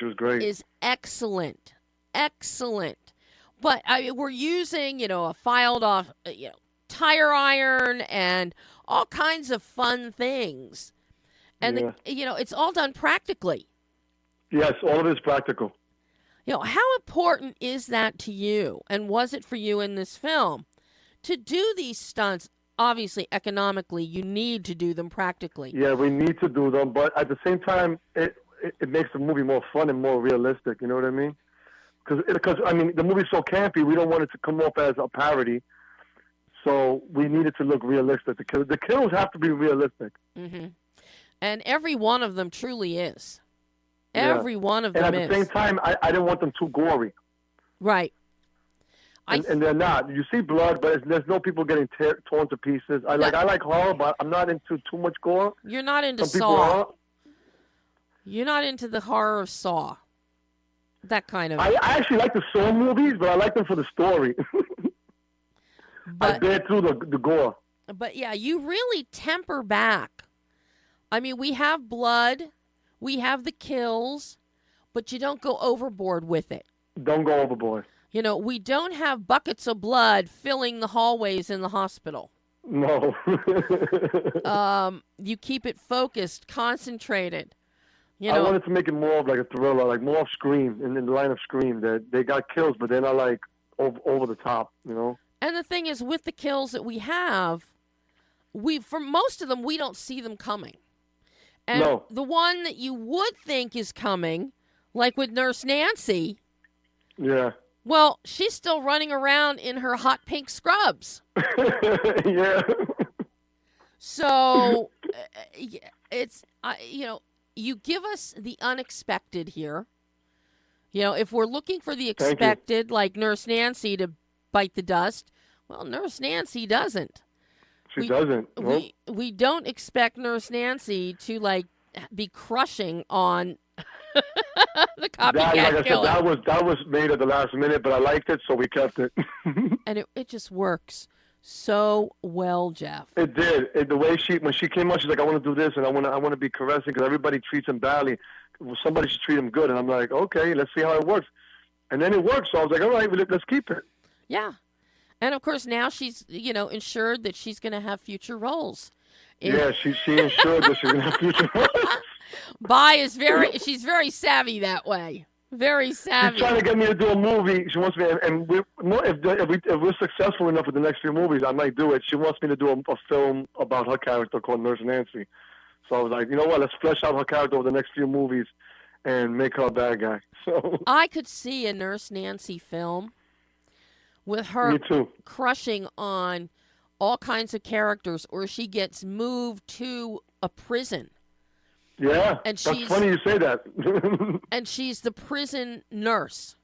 [SPEAKER 3] was great.
[SPEAKER 1] Is excellent. But we're using, a filed off, tire iron and all kinds of fun things. And, it's all done practically.
[SPEAKER 3] Yes, all of it's practical.
[SPEAKER 1] How important is that to you? And was it for you in this film to do these stunts? Obviously, economically, you need to do them practically.
[SPEAKER 3] Yeah, we need to do them, but at the same time, it makes the movie more fun and more realistic. You know what I mean? Because the movie's so campy, we don't want it to come off as a parody. So we need it to look realistic. The kills have to be realistic.
[SPEAKER 1] Mm-hmm. And every one of them truly is. Every one of them is.
[SPEAKER 3] And at the same time, I didn't want them too gory.
[SPEAKER 1] Right.
[SPEAKER 3] And they're not. You see blood, but there's no people getting torn to pieces. I like horror, but I'm not into too much gore.
[SPEAKER 1] You're not into
[SPEAKER 3] Some
[SPEAKER 1] Saw. You're not into the horror of Saw. That kind of.
[SPEAKER 3] I actually like the Saw movies, but I like them for the story. I bear through the gore.
[SPEAKER 1] But yeah, you really temper back. We have blood, we have the kills, but you don't go overboard with it.
[SPEAKER 3] Don't go overboard.
[SPEAKER 1] We don't have buckets of blood filling the hallways in the hospital.
[SPEAKER 3] No.
[SPEAKER 1] You keep it focused, concentrated.
[SPEAKER 3] I wanted to make it more of like a thriller, like more of Scream, in the line of Scream. That they got kills, but they're not like over the top,
[SPEAKER 1] And the thing is, with the kills that we have, for most of them, we don't see them coming. And the one that you would think is coming, like with Nurse Nancy.
[SPEAKER 3] Yeah.
[SPEAKER 1] Well, she's still running around in her hot pink scrubs.
[SPEAKER 3] Yeah.
[SPEAKER 1] So, it's, you give us the unexpected here. If we're looking for the expected, like Nurse Nancy to bite the dust, well, Nurse Nancy doesn't.
[SPEAKER 3] She doesn't. Nope.
[SPEAKER 1] We don't expect Nurse Nancy to, be crushing on the copycat killer.
[SPEAKER 3] That was made at the last minute, but I liked it, so we kept it.
[SPEAKER 1] And it just works so well, Jeff.
[SPEAKER 3] It did. The way when she came out, she's like, I want to do this, and I want to be caressing because everybody treats him badly. Well, somebody should treat him good, and I'm like, okay, let's see how it works. And then it worked, so I was like, all right, let's keep it.
[SPEAKER 1] Yeah. And of course, now she's ensured that she's going to have future roles.
[SPEAKER 3] Yeah, she ensured that she's going to have future roles.
[SPEAKER 1] She's very savvy that way. Very savvy.
[SPEAKER 3] She's trying to get me to do a movie. She wants me, and if we're successful enough with the next few movies, I might do it. She wants me to do a film about her character called Nurse Nancy. So I was like, you know what? Let's flesh out her character over the next few movies and make her a bad guy. So
[SPEAKER 1] I could see a Nurse Nancy film with her
[SPEAKER 3] me too.
[SPEAKER 1] crushing on all kinds of characters, or she gets moved to a prison.
[SPEAKER 3] Yeah,
[SPEAKER 1] And
[SPEAKER 3] that's funny you say that.
[SPEAKER 1] And she's the prison nurse.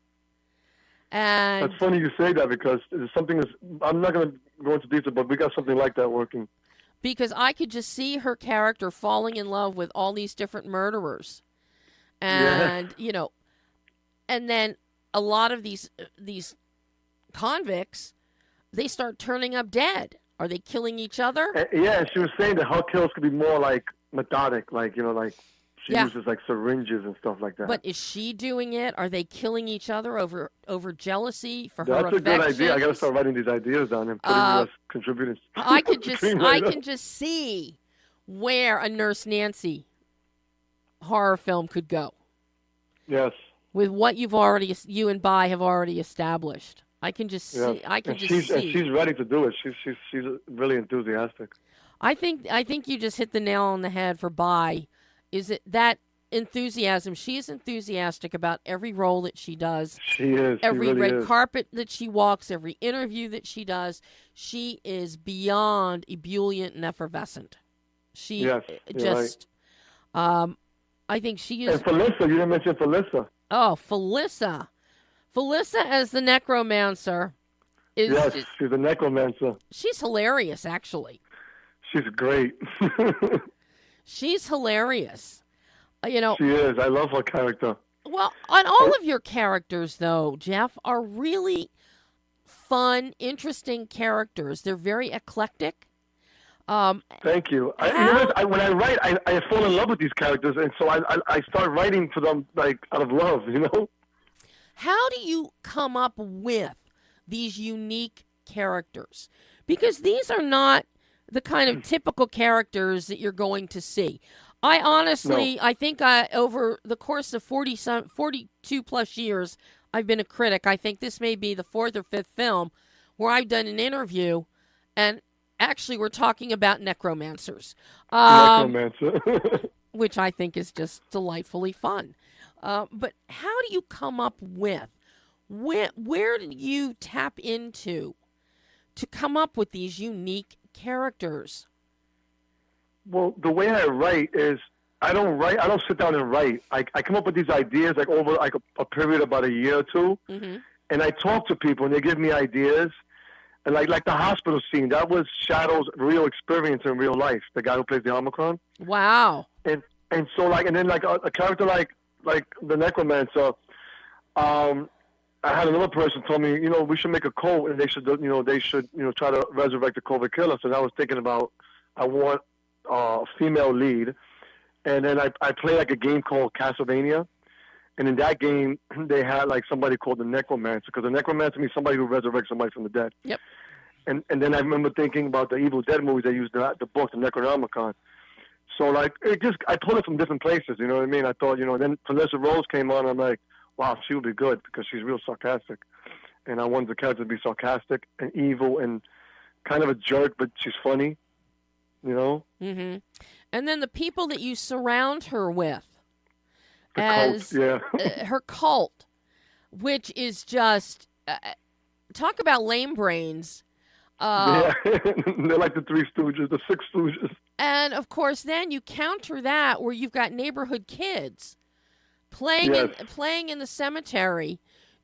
[SPEAKER 1] And
[SPEAKER 3] that's funny you say that because there's something I'm not going to go into detail, but we got something like that working.
[SPEAKER 1] Because I could just see her character falling in love with all these different murderers. And, and then a lot of these convicts, they start turning up dead. Are they killing each other?
[SPEAKER 3] Yeah, she was saying that her kills could be more like methodic, like she uses like syringes and stuff like that.
[SPEAKER 1] But is she doing it? Are they killing each other over jealousy for her
[SPEAKER 3] affections? That's a good idea. I got to start writing these ideas down and putting you as contributors.
[SPEAKER 1] I can just see where a Nurse Nancy horror film could go.
[SPEAKER 3] Yes.
[SPEAKER 1] With what you and Bai have already established. I can just see. I can just see.
[SPEAKER 3] And she's ready to do it. She's really enthusiastic.
[SPEAKER 1] I think you just hit the nail on the head for Bai. Is it that enthusiasm? She is enthusiastic about every role that she does.
[SPEAKER 3] She is.
[SPEAKER 1] Every
[SPEAKER 3] she really
[SPEAKER 1] red
[SPEAKER 3] is.
[SPEAKER 1] carpet that she walks, every interview that she does, she is beyond ebullient and effervescent. She just,
[SPEAKER 3] right.
[SPEAKER 1] I think she is.
[SPEAKER 3] And Felissa, you didn't mention Felissa.
[SPEAKER 1] Oh, Felissa as the necromancer is.
[SPEAKER 3] Yes, she's a necromancer.
[SPEAKER 1] She's hilarious, actually.
[SPEAKER 3] She's great.
[SPEAKER 1] She's hilarious.
[SPEAKER 3] She is. I love her character.
[SPEAKER 1] Well, on all of your characters, though, Jeff, are really fun, interesting characters. They're very eclectic.
[SPEAKER 3] Thank you. When I write, I fall in love with these characters, and so I start writing for them like out of love,
[SPEAKER 1] How do you come up with these unique characters? Because these are not the kind of typical characters that you're going to see. I honestly, I think over the course of 42 plus years, I've been a critic. I think this may be the fourth or fifth film where I've done an interview, and actually we're talking about necromancers. Which I think is just delightfully fun. But how do you come up with, where do you tap into to come up with these unique characters?
[SPEAKER 3] Well, the way I write is I don't sit down and write. I come up with these ideas like over like a period of about a year or two, and I talk to people and they give me ideas. And like the hospital scene, that was Shadow's real experience in real life. The guy who plays the Omicron.
[SPEAKER 1] Wow.
[SPEAKER 3] And so and then a character like the necromancer. I had another person tell me, we should make a cult and they should try to resurrect the COVID killer. So I was thinking about, I want a female lead. And then I play like a game called Castlevania. And in that game, they had like somebody called the necromancer, because the necromancer means somebody who resurrects somebody from the dead.
[SPEAKER 1] Yep.
[SPEAKER 3] And then I remember thinking about the Evil Dead movies. They used the book, the Necronomicon. So I pulled it from different places, you know what I mean? I thought, then Felissa Rose came on, and I'm like, wow, she would be good because she's real sarcastic. And I wanted the character to be sarcastic and evil and kind of a jerk, but she's funny,
[SPEAKER 1] Mm-hmm. And then the people that you surround her with. Her cult, which is just, talk about lame brains.
[SPEAKER 3] They're like the Three Stooges, the Six Stooges.
[SPEAKER 1] And, of course, then you counter that where you've got neighborhood kids playing in the cemetery,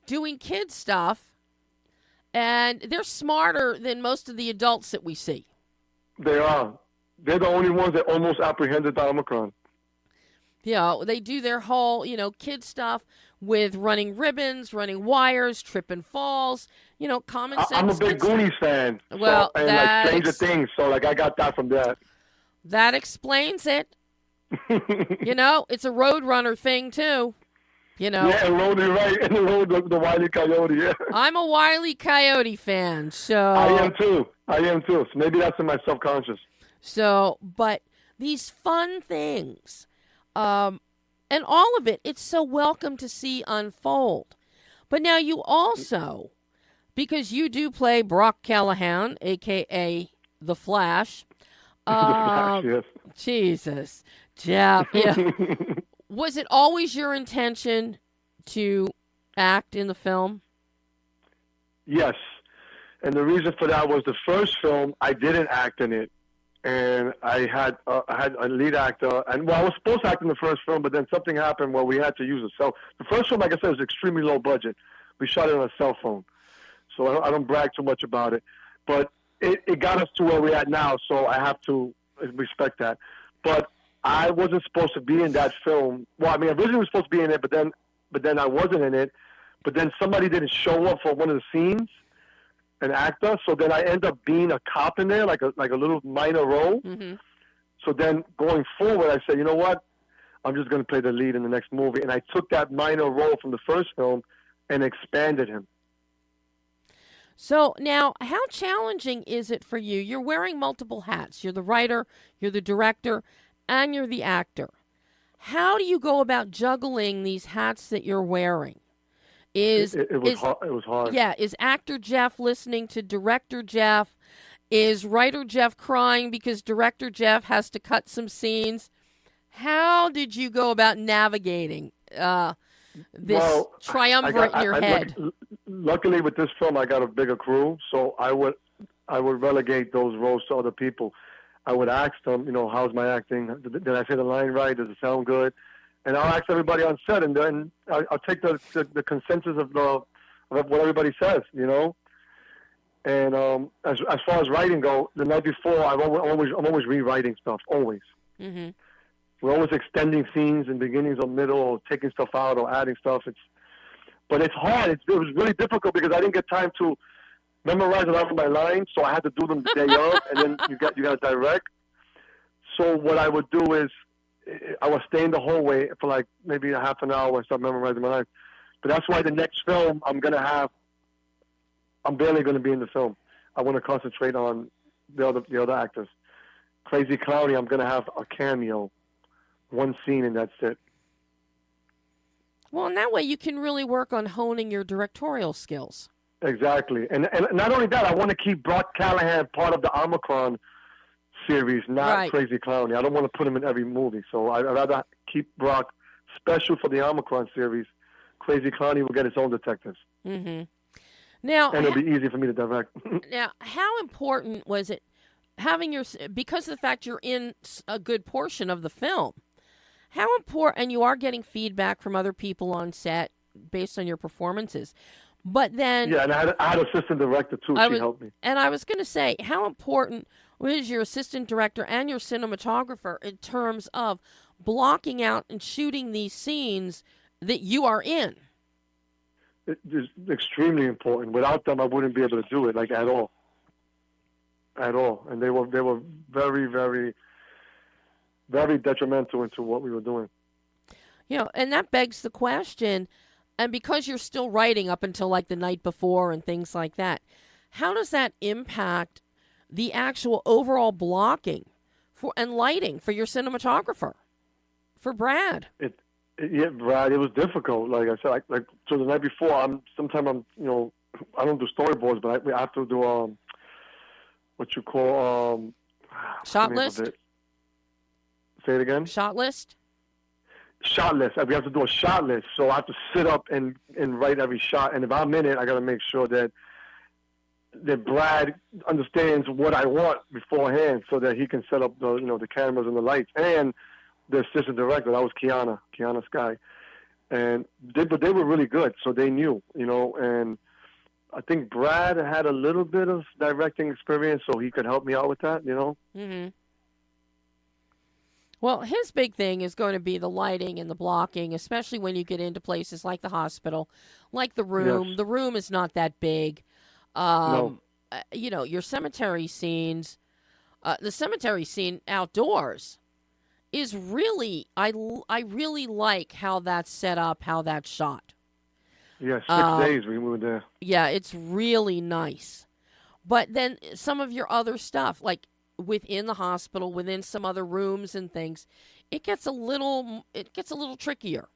[SPEAKER 1] doing kid stuff, and they're smarter than most of the adults that we see.
[SPEAKER 3] They are. They're the only ones that almost apprehended the Omicron.
[SPEAKER 1] They do their whole, kid stuff with running ribbons, running wires, trip and falls, common sense.
[SPEAKER 3] I'm a big Goonies fan.
[SPEAKER 1] Well,
[SPEAKER 3] and Stranger Things, so I got that from that.
[SPEAKER 1] That explains it. It's a Roadrunner thing too.
[SPEAKER 3] Yeah, and Rhodey, right? And the Wile E. Coyote, yeah.
[SPEAKER 1] I'm a Wile E. Coyote fan, so.
[SPEAKER 3] I am too. So maybe that's in my subconscious.
[SPEAKER 1] So, but these fun things. And all of it, it's so welcome to see unfold. But now you also, because you do play Brock Callahan, a.k.a. The Flash,
[SPEAKER 3] Yes.
[SPEAKER 1] Jesus, Jeff. Yeah. Was it always your intention to act in the film?
[SPEAKER 3] Yes. And the reason for that was the first film, I didn't act in it. And I had a lead actor. And, well, I was supposed to act in the first film, but then something happened where we had to use a cell. The first film, like I said, was extremely low budget. We shot it on a cell phone. So I don't brag too much about it. But it got us to where we're at now, so I have to respect that. But I wasn't supposed to be in that film. Well, I mean, originally I was supposed to be in it, but then I wasn't in it. But then somebody didn't show up for one of the scenes, an actor. So then I end up being a cop in there, like a little minor role.
[SPEAKER 1] Mm-hmm.
[SPEAKER 3] So then going forward, I said, you know what? I'm just going to play the lead in the next movie. And I took that minor role from the first film and expanded him.
[SPEAKER 1] So now, how challenging is it for you? You're wearing multiple hats. You're the writer, you're the director, and you're the actor. How do you go about juggling these hats that you're wearing? It was hard. Yeah, is actor Jeff listening to director Jeff? Is writer Jeff crying because director Jeff has to cut some scenes? How did you go about navigating this triumvirate in your head?
[SPEAKER 3] Luckily, with this film, I got a bigger crew, so I would relegate those roles to other people. I would ask them, how's my acting? Did I say the line right? Does it sound good? And I'll ask everybody on set, and then I'll take the consensus of what everybody says, And as far as writing go, the night before, I'm always rewriting stuff, always.
[SPEAKER 1] Mm-hmm.
[SPEAKER 3] We're always extending scenes in beginnings or middle, or taking stuff out or adding stuff. But it's hard. It was really difficult because I didn't get time to memorize a lot of my lines, so I had to do them the day of, and then you got to direct. So what I would do is I was staying the whole way for like maybe a half an hour and start memorizing my lines. But that's why the next film I'm barely going to be in the film. I want to concentrate on the other actors. Crazy Clowny, I'm going to have a cameo, one scene, and that's it.
[SPEAKER 1] Well, in that way, you can really work on honing your directorial skills.
[SPEAKER 3] Exactly. And not only that, I want to keep Brock Callahan part of the OMICRON series, not
[SPEAKER 1] right.
[SPEAKER 3] Crazy Clowny. I don't want to put him in every movie. So I'd rather keep Brock special for the OMICRON series. Crazy Clowny will get its own detectives.
[SPEAKER 1] Mm-hmm. Now,
[SPEAKER 3] and it'll be easy for me to direct.
[SPEAKER 1] Now, how important was it having because of the fact you're in a good portion of the film, how important, and you are getting feedback from other people on set based on your performances, but then...
[SPEAKER 3] Yeah, and I had an assistant director, too. She helped me.
[SPEAKER 1] And I was going to say, how important was your assistant director and your cinematographer in terms of blocking out and shooting these scenes that you are in?
[SPEAKER 3] It is extremely important. Without them, I wouldn't be able to do it, at all. At all. And they were very, very, very detrimental into what we were doing.
[SPEAKER 1] And that begs the question, and because you're still writing up until the night before and things like that, how does that impact the actual overall blocking and lighting for your cinematographer, for Brad?
[SPEAKER 3] Yeah, Brad, it was difficult. Like I said, so the night before, I don't do storyboards, but I have to do what you call
[SPEAKER 1] shot list.
[SPEAKER 3] Say it again.
[SPEAKER 1] Shot list.
[SPEAKER 3] Shot list. We have to do a shot list, so I have to sit up and write every shot. And if I'm in it, I got to make sure that Brad understands what I want beforehand, so that he can set up the cameras and the lights. And the assistant director, that was Kiana Sky, but they were really good, so they knew, and I think Brad had a little bit of directing experience, so he could help me out with that,
[SPEAKER 1] Mm-hmm. Well, his big thing is going to be the lighting and the blocking, especially when you get into places like the hospital, like the room. Yes. The room is not that big.
[SPEAKER 3] No.
[SPEAKER 1] Your cemetery scenes, the cemetery scene outdoors is really, I really like how that's set up, how that's shot.
[SPEAKER 3] Yeah, 6 days we were there.
[SPEAKER 1] Yeah, it's really nice. But then some of your other stuff, like within the hospital, within some other rooms and things, it gets a little trickier.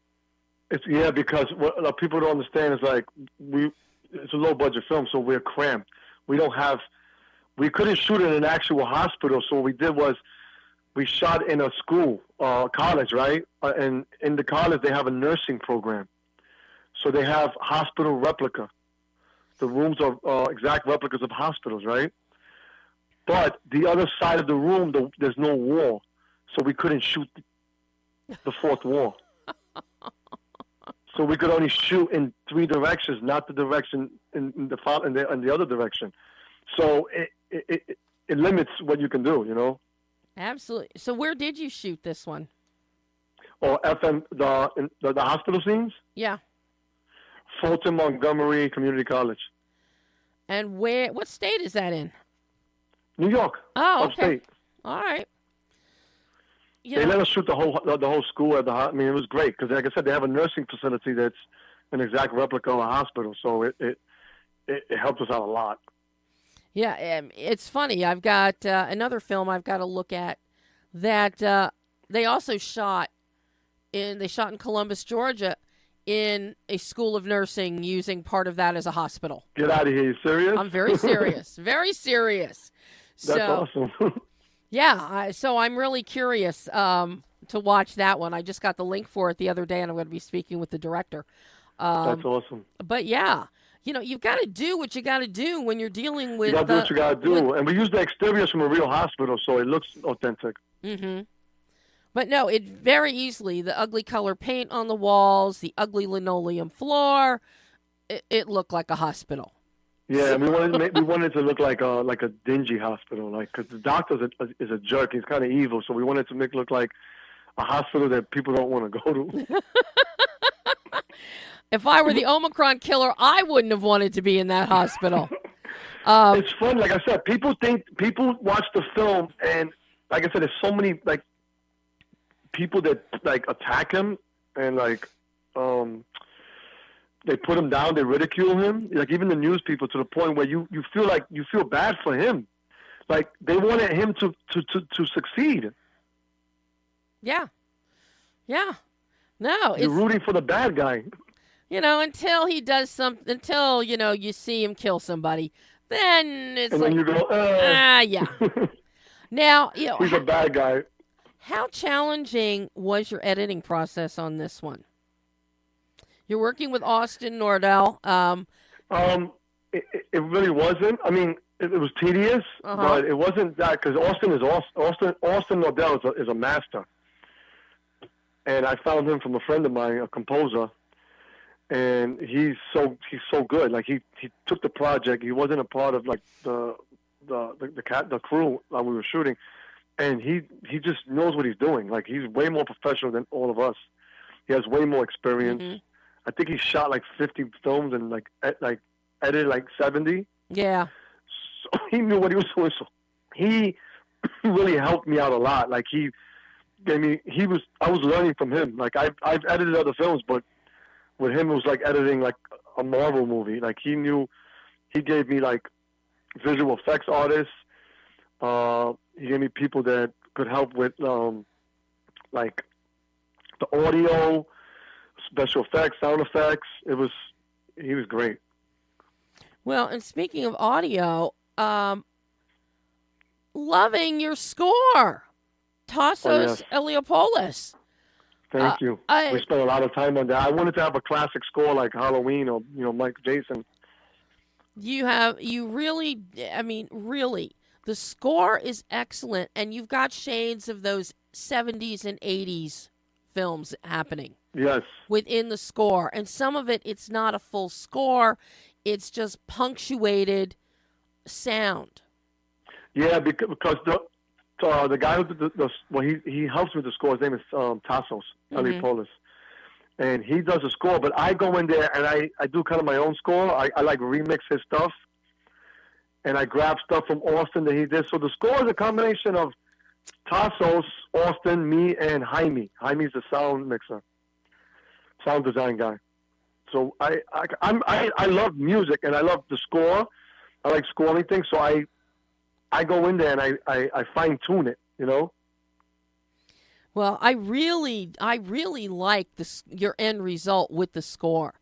[SPEAKER 3] Because what people don't understand is it's a low budget film, so we're cramped. We we couldn't shoot in an actual hospital. So what we did was we shot in a school, college, right? And in the college, they have a nursing program. So they have hospital replica. The rooms are exact replicas of hospitals, right? But the other side of the room, there's no wall. So we couldn't shoot the fourth wall. So we could only shoot in three directions, not the direction in the other direction. So it limits what you can do, you know.
[SPEAKER 1] Absolutely. So where did you shoot this one?
[SPEAKER 3] Or the hospital scenes?
[SPEAKER 1] Yeah.
[SPEAKER 3] Fulton Montgomery Community College.
[SPEAKER 1] And what state is that in?
[SPEAKER 3] New York.
[SPEAKER 1] Oh, okay.
[SPEAKER 3] Upstate.
[SPEAKER 1] All right.
[SPEAKER 3] They let us shoot the whole school at I mean, it was great because, like I said, they have a nursing facility that's an exact replica of a hospital. So it helped us out a lot.
[SPEAKER 1] Yeah, it's funny. I've got another film I've got to look at that they also shot in Columbus, Georgia, in a school of nursing using part of that as a hospital.
[SPEAKER 3] Get out of here. You serious?
[SPEAKER 1] I'm very serious. Very serious.
[SPEAKER 3] That's awesome.
[SPEAKER 1] Yeah, so I'm really curious to watch that one. I just got the link for it the other day, and I'm going to be speaking with the director.
[SPEAKER 3] That's awesome.
[SPEAKER 1] But, yeah, you know, you've got to do what you got to do when you're dealing with...
[SPEAKER 3] You got to do what you got to do. And we use the exteriors from a real hospital, so it looks authentic.
[SPEAKER 1] Mm-hmm. But, no, it very easily, the ugly color paint on the walls, the ugly linoleum floor, it looked like a hospital.
[SPEAKER 3] Yeah, we wanted it to look like a dingy hospital, like because the doctor is a jerk. He's kind of evil, so we wanted to make it look like a hospital that people don't want to go to.
[SPEAKER 1] If I were the Omicron killer, I wouldn't have wanted to be in that hospital.
[SPEAKER 3] It's fun, like I said. People watch the film, and like I said, there's so many like people that like attack him and like they put him down, they ridicule him, like even the news people, to the point where you feel bad for him. Like they wanted him to succeed.
[SPEAKER 1] Yeah. Yeah. No,
[SPEAKER 3] you're rooting for the bad guy.
[SPEAKER 1] You know, until he does something, until, you know, you see him kill somebody, then it's
[SPEAKER 3] and
[SPEAKER 1] like,
[SPEAKER 3] then you go,
[SPEAKER 1] yeah. Now, you know,
[SPEAKER 3] he's a bad guy.
[SPEAKER 1] How challenging was your editing process on this one? You're working with Austin Nordell.
[SPEAKER 3] It really wasn't. I mean, it was tedious, but it wasn't that, because Austin Nordell is a master, and I found him from a friend of mine, a composer, and he's so good. Like he took the project. He wasn't a part of like the crew that we were shooting, and he just knows what he's doing. Like he's way more professional than all of us. He has way more experience. Mm-hmm. I think he shot like 50 films and like edited like 70.
[SPEAKER 1] Yeah.
[SPEAKER 3] So he knew what he was doing. So he really helped me out a lot. Like I was learning from him. Like I've edited other films, but with him it was like editing like a Marvel movie. Like he gave me like visual effects artists. He gave me people that could help with like the audio, special effects, sound effects. He was great.
[SPEAKER 1] Well, and speaking of audio, loving your score, Tassos Eliopoulos.
[SPEAKER 3] Thank you. We spent a lot of time on that. I wanted to have a classic score like Halloween or Mike Jason.
[SPEAKER 1] You really, the score is excellent, and you've got shades of those 70s and 80s films happening.
[SPEAKER 3] Yes.
[SPEAKER 1] Within the score. And some of it's not a full score. It's just punctuated sound. Yeah,
[SPEAKER 3] because the guy who he helps with the score, his name is Tassos Eliopoulos. And he does the score, but I go in there and I do kind of my own score. I like remix his stuff. And I grab stuff from Austin that he did. So the score is a combination of Tassos, Austin, me, and Jaime. Jaime's the sound mixer, sound design guy. So I love music and I love the score. I like scoring things. So I go in there and I fine tune it, you know.
[SPEAKER 1] Well, I really like your end result with the score,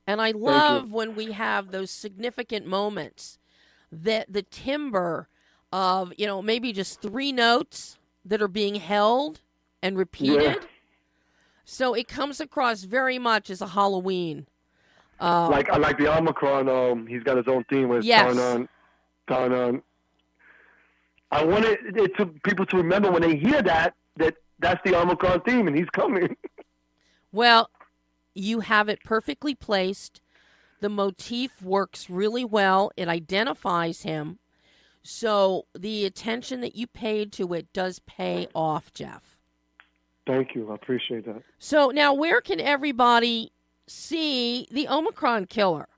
[SPEAKER 1] and I love when we have those significant moments that the timbre of, maybe just 3 notes that are being held and repeated.
[SPEAKER 3] Yeah.
[SPEAKER 1] So it comes across very much as a Halloween.
[SPEAKER 3] Like the Omicron, he's got his own theme with
[SPEAKER 1] Yes.
[SPEAKER 3] Tanan. I wanted people to remember when they hear that's the Omicron theme and he's coming.
[SPEAKER 1] Well, you have it perfectly placed. The motif works really well. It identifies him. So the attention that you paid to it does pay off, Jeff.
[SPEAKER 3] Thank you. I appreciate that.
[SPEAKER 1] So now where can everybody see the Omicron Killer?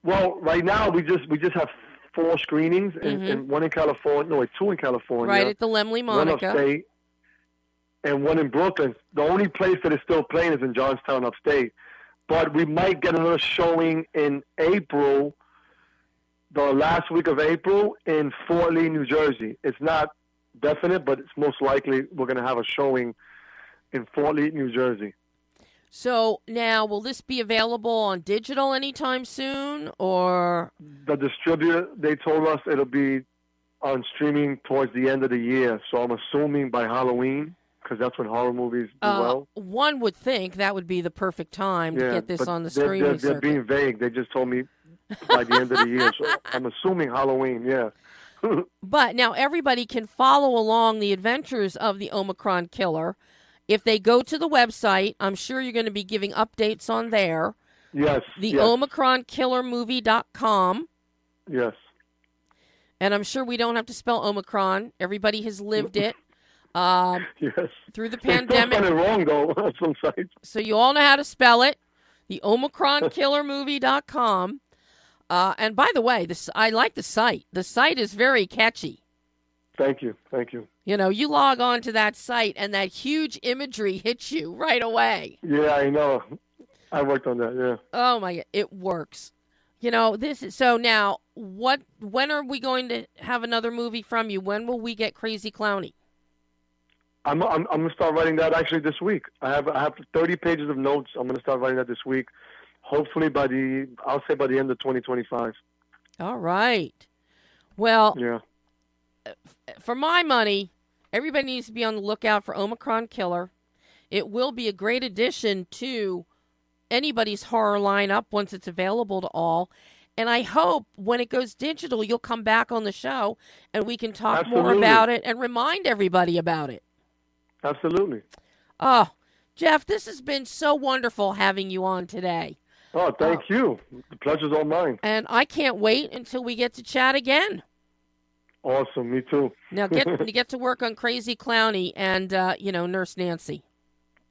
[SPEAKER 3] Well, right now we just have 4 screenings, and one in California. No, 2 in California.
[SPEAKER 1] Right at the Lemley Monica.
[SPEAKER 3] One upstate, and one in Brooklyn. The only place that is still playing is in Johnstown, upstate. But we might get another showing in April, the last week of April, in Fort Lee, New Jersey. It's not definite, but it's most likely we're going to have a showing in Fort Lee, New Jersey.
[SPEAKER 1] So now, will this be available on digital anytime soon, or?
[SPEAKER 3] The distributor, they told us it'll be on streaming towards the end of the year. So I'm assuming by Halloween, because that's when horror movies do well.
[SPEAKER 1] One would think that would be the perfect time to get this on the streaming
[SPEAKER 3] they're
[SPEAKER 1] circuit.
[SPEAKER 3] being vague. They just told me by the end of the year. So I'm assuming Halloween, yeah.
[SPEAKER 1] But now everybody can follow along the adventures of the Omicron Killer. If they go to the website, I'm sure you're going to be giving updates on there.
[SPEAKER 3] Yes.
[SPEAKER 1] The
[SPEAKER 3] yes.
[SPEAKER 1] OmicronKillerMovie.com.
[SPEAKER 3] Yes.
[SPEAKER 1] And I'm sure we don't have to spell Omicron. Everybody has lived it
[SPEAKER 3] yes.
[SPEAKER 1] through the
[SPEAKER 3] They
[SPEAKER 1] pandemic.
[SPEAKER 3] still spell it wrong, though, on some sites.
[SPEAKER 1] So you all know how to spell it. The OmicronKillerMovie.com. And by the way, I like the site. The site is very catchy.
[SPEAKER 3] Thank you. Thank you.
[SPEAKER 1] You log on to that site and that huge imagery hits you right away.
[SPEAKER 3] Yeah, I know. I worked on that, yeah.
[SPEAKER 1] Oh, my God. It works. This is so now when are we going to have another movie from you? When will we get Crazy Clowny?
[SPEAKER 3] I'm going to start writing that actually this week. I have 30 pages of notes. I'm going to start writing that this week. Hopefully by the end of 2025. All
[SPEAKER 1] right. Well,
[SPEAKER 3] yeah.
[SPEAKER 1] For my money, everybody needs to be on the lookout for Omicron Killer. It will be a great addition to anybody's horror lineup once it's available to all. And I hope when it goes digital, you'll come back on the show and we can talk more about it and remind everybody about it.
[SPEAKER 3] Absolutely.
[SPEAKER 1] Oh, Jeff, this has been so wonderful having you on today.
[SPEAKER 3] Oh, thank you. The pleasure's all mine.
[SPEAKER 1] And I can't wait until we get to chat again.
[SPEAKER 3] Awesome. Me too.
[SPEAKER 1] Now get to work on Crazy Clowny and, Nurse Nancy.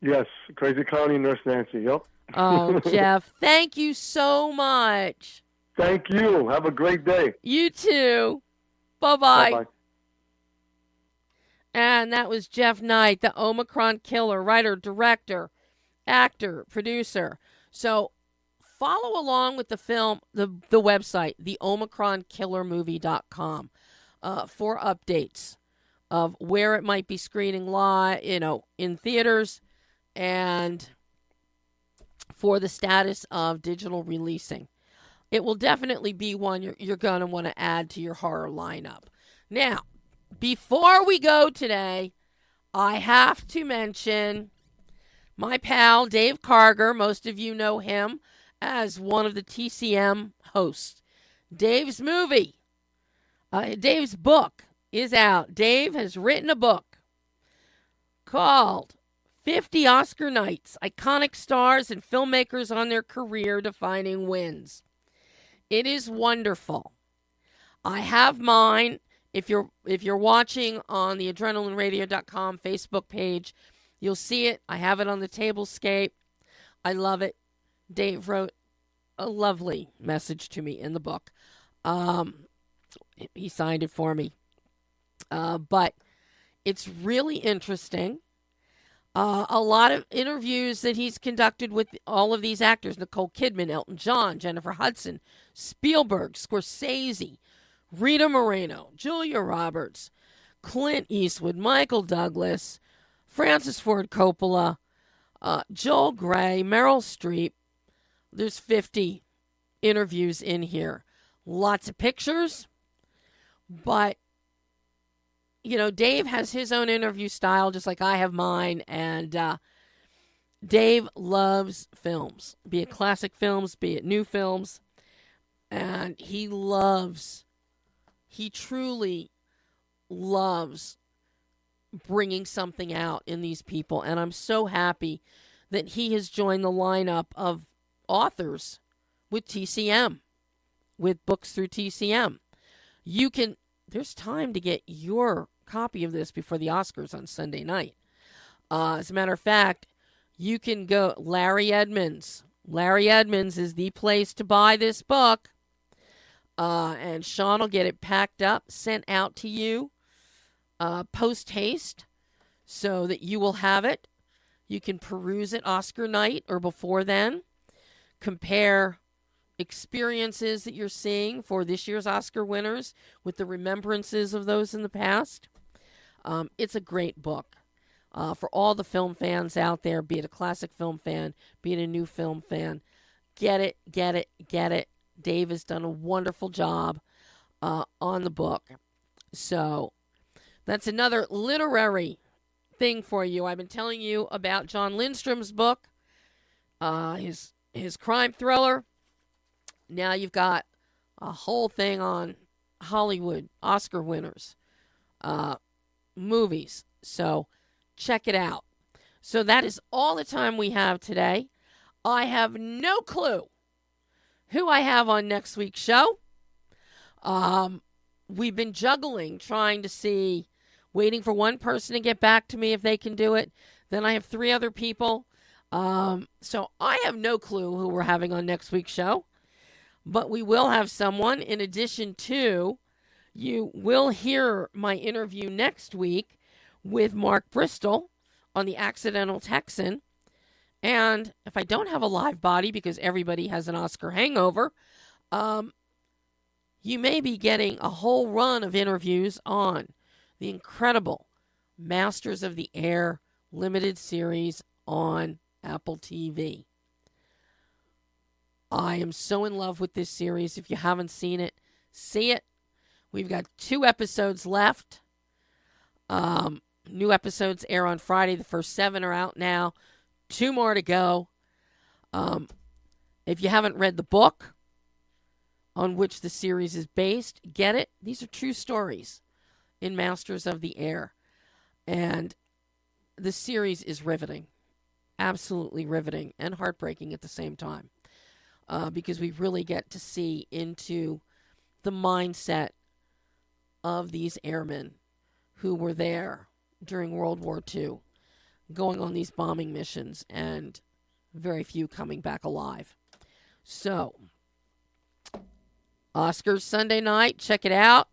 [SPEAKER 3] Yes, Crazy Clowny, Nurse Nancy. Yep.
[SPEAKER 1] Oh, Jeff, thank you so much.
[SPEAKER 3] Thank you. Have a great day.
[SPEAKER 1] You too. Bye-bye.
[SPEAKER 3] Bye-bye.
[SPEAKER 1] And that was Jeff Knight, the Omicron Killer, writer, director, actor, producer. So follow along with the film, the website, the OmicronKillerMovie.com, for updates of where it might be screening live, in theaters, and for the status of digital releasing. It will definitely be one you're going to want to add to your horror lineup. Now, before we go today, I have to mention my pal Dave Karger. Most of you know him as one of the TCM hosts. Dave's book is out. Dave has written a book called 50 Oscar Nights, Iconic Stars and Filmmakers on Their Career-Defining Wins. It is wonderful. I have mine. If you're watching on the AdrenalineRadio.com Facebook page, you'll see it. I have it on the tablescape. I love it. Dave wrote a lovely message to me in the book. He signed it for me. But it's really interesting. A lot of interviews that he's conducted with all of these actors: Nicole Kidman, Elton John, Jennifer Hudson, Spielberg, Scorsese, Rita Moreno, Julia Roberts, Clint Eastwood, Michael Douglas, Francis Ford Coppola, Joel Grey, Meryl Streep. There's 50 interviews in here. Lots of pictures, but Dave has his own interview style, just like I have mine. And Dave loves films, be it classic films, be it new films. And he truly loves bringing something out in these people. And I'm so happy that he has joined the lineup of authors with TCM, with Books Through TCM. There's time to get your copy of this before the Oscars on Sunday night. As a matter of fact, you can go Larry Edmonds. Larry Edmonds is the place to buy this book. And Sean will get it packed up, sent out to you post haste so that you will have it. You can peruse it Oscar night or before then. Compare experiences that you're seeing for this year's Oscar winners with the remembrances of those in the past. It's a great book for all the film fans out there, be it a classic film fan, be it a new film fan. Get it, get it, get it. Dave has done a wonderful job on the book. So that's another literary thing for you. I've been telling you about John Lindstrom's book, his crime thriller. Now you've got a whole thing on Hollywood Oscar winners, movies. So check it out. So that is all the time we have today. I have no clue who I have on next week's show. We've been juggling, trying to see, waiting for one person to get back to me if they can do it. Then I have 3 other people. So I have no clue who we're having on next week's show. But we will have someone. In addition to, you will hear my interview next week with Mark Bristol on the Accidental Texan. And if I don't have a live body, because everybody has an Oscar hangover, you may be getting a whole run of interviews on the incredible Masters of the Air limited series on Apple TV. I am so in love with this series. If you haven't seen it, see it. We've got 2 episodes left. New episodes air on Friday. The first 7 are out now. 2 more to go. If you haven't read the book on which the series is based, get it. These are true stories in Masters of the Air. And the series is riveting. Absolutely riveting and heartbreaking at the same time. Because we really get to see into the mindset of these airmen who were there during World War II, going on these bombing missions, and very few coming back alive. So, Oscars Sunday night, check it out.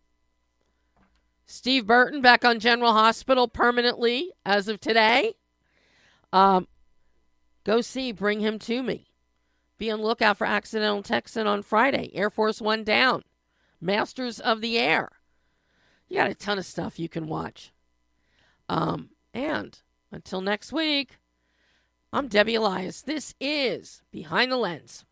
[SPEAKER 1] Steve Burton back on General Hospital permanently as of today. Go see, bring him to me. Be on the lookout for Accidental Texan on Friday. Air Force One down. Masters of the Air. You got a ton of stuff you can watch. And until next week, I'm Debbie Elias. This is Behind the Lens.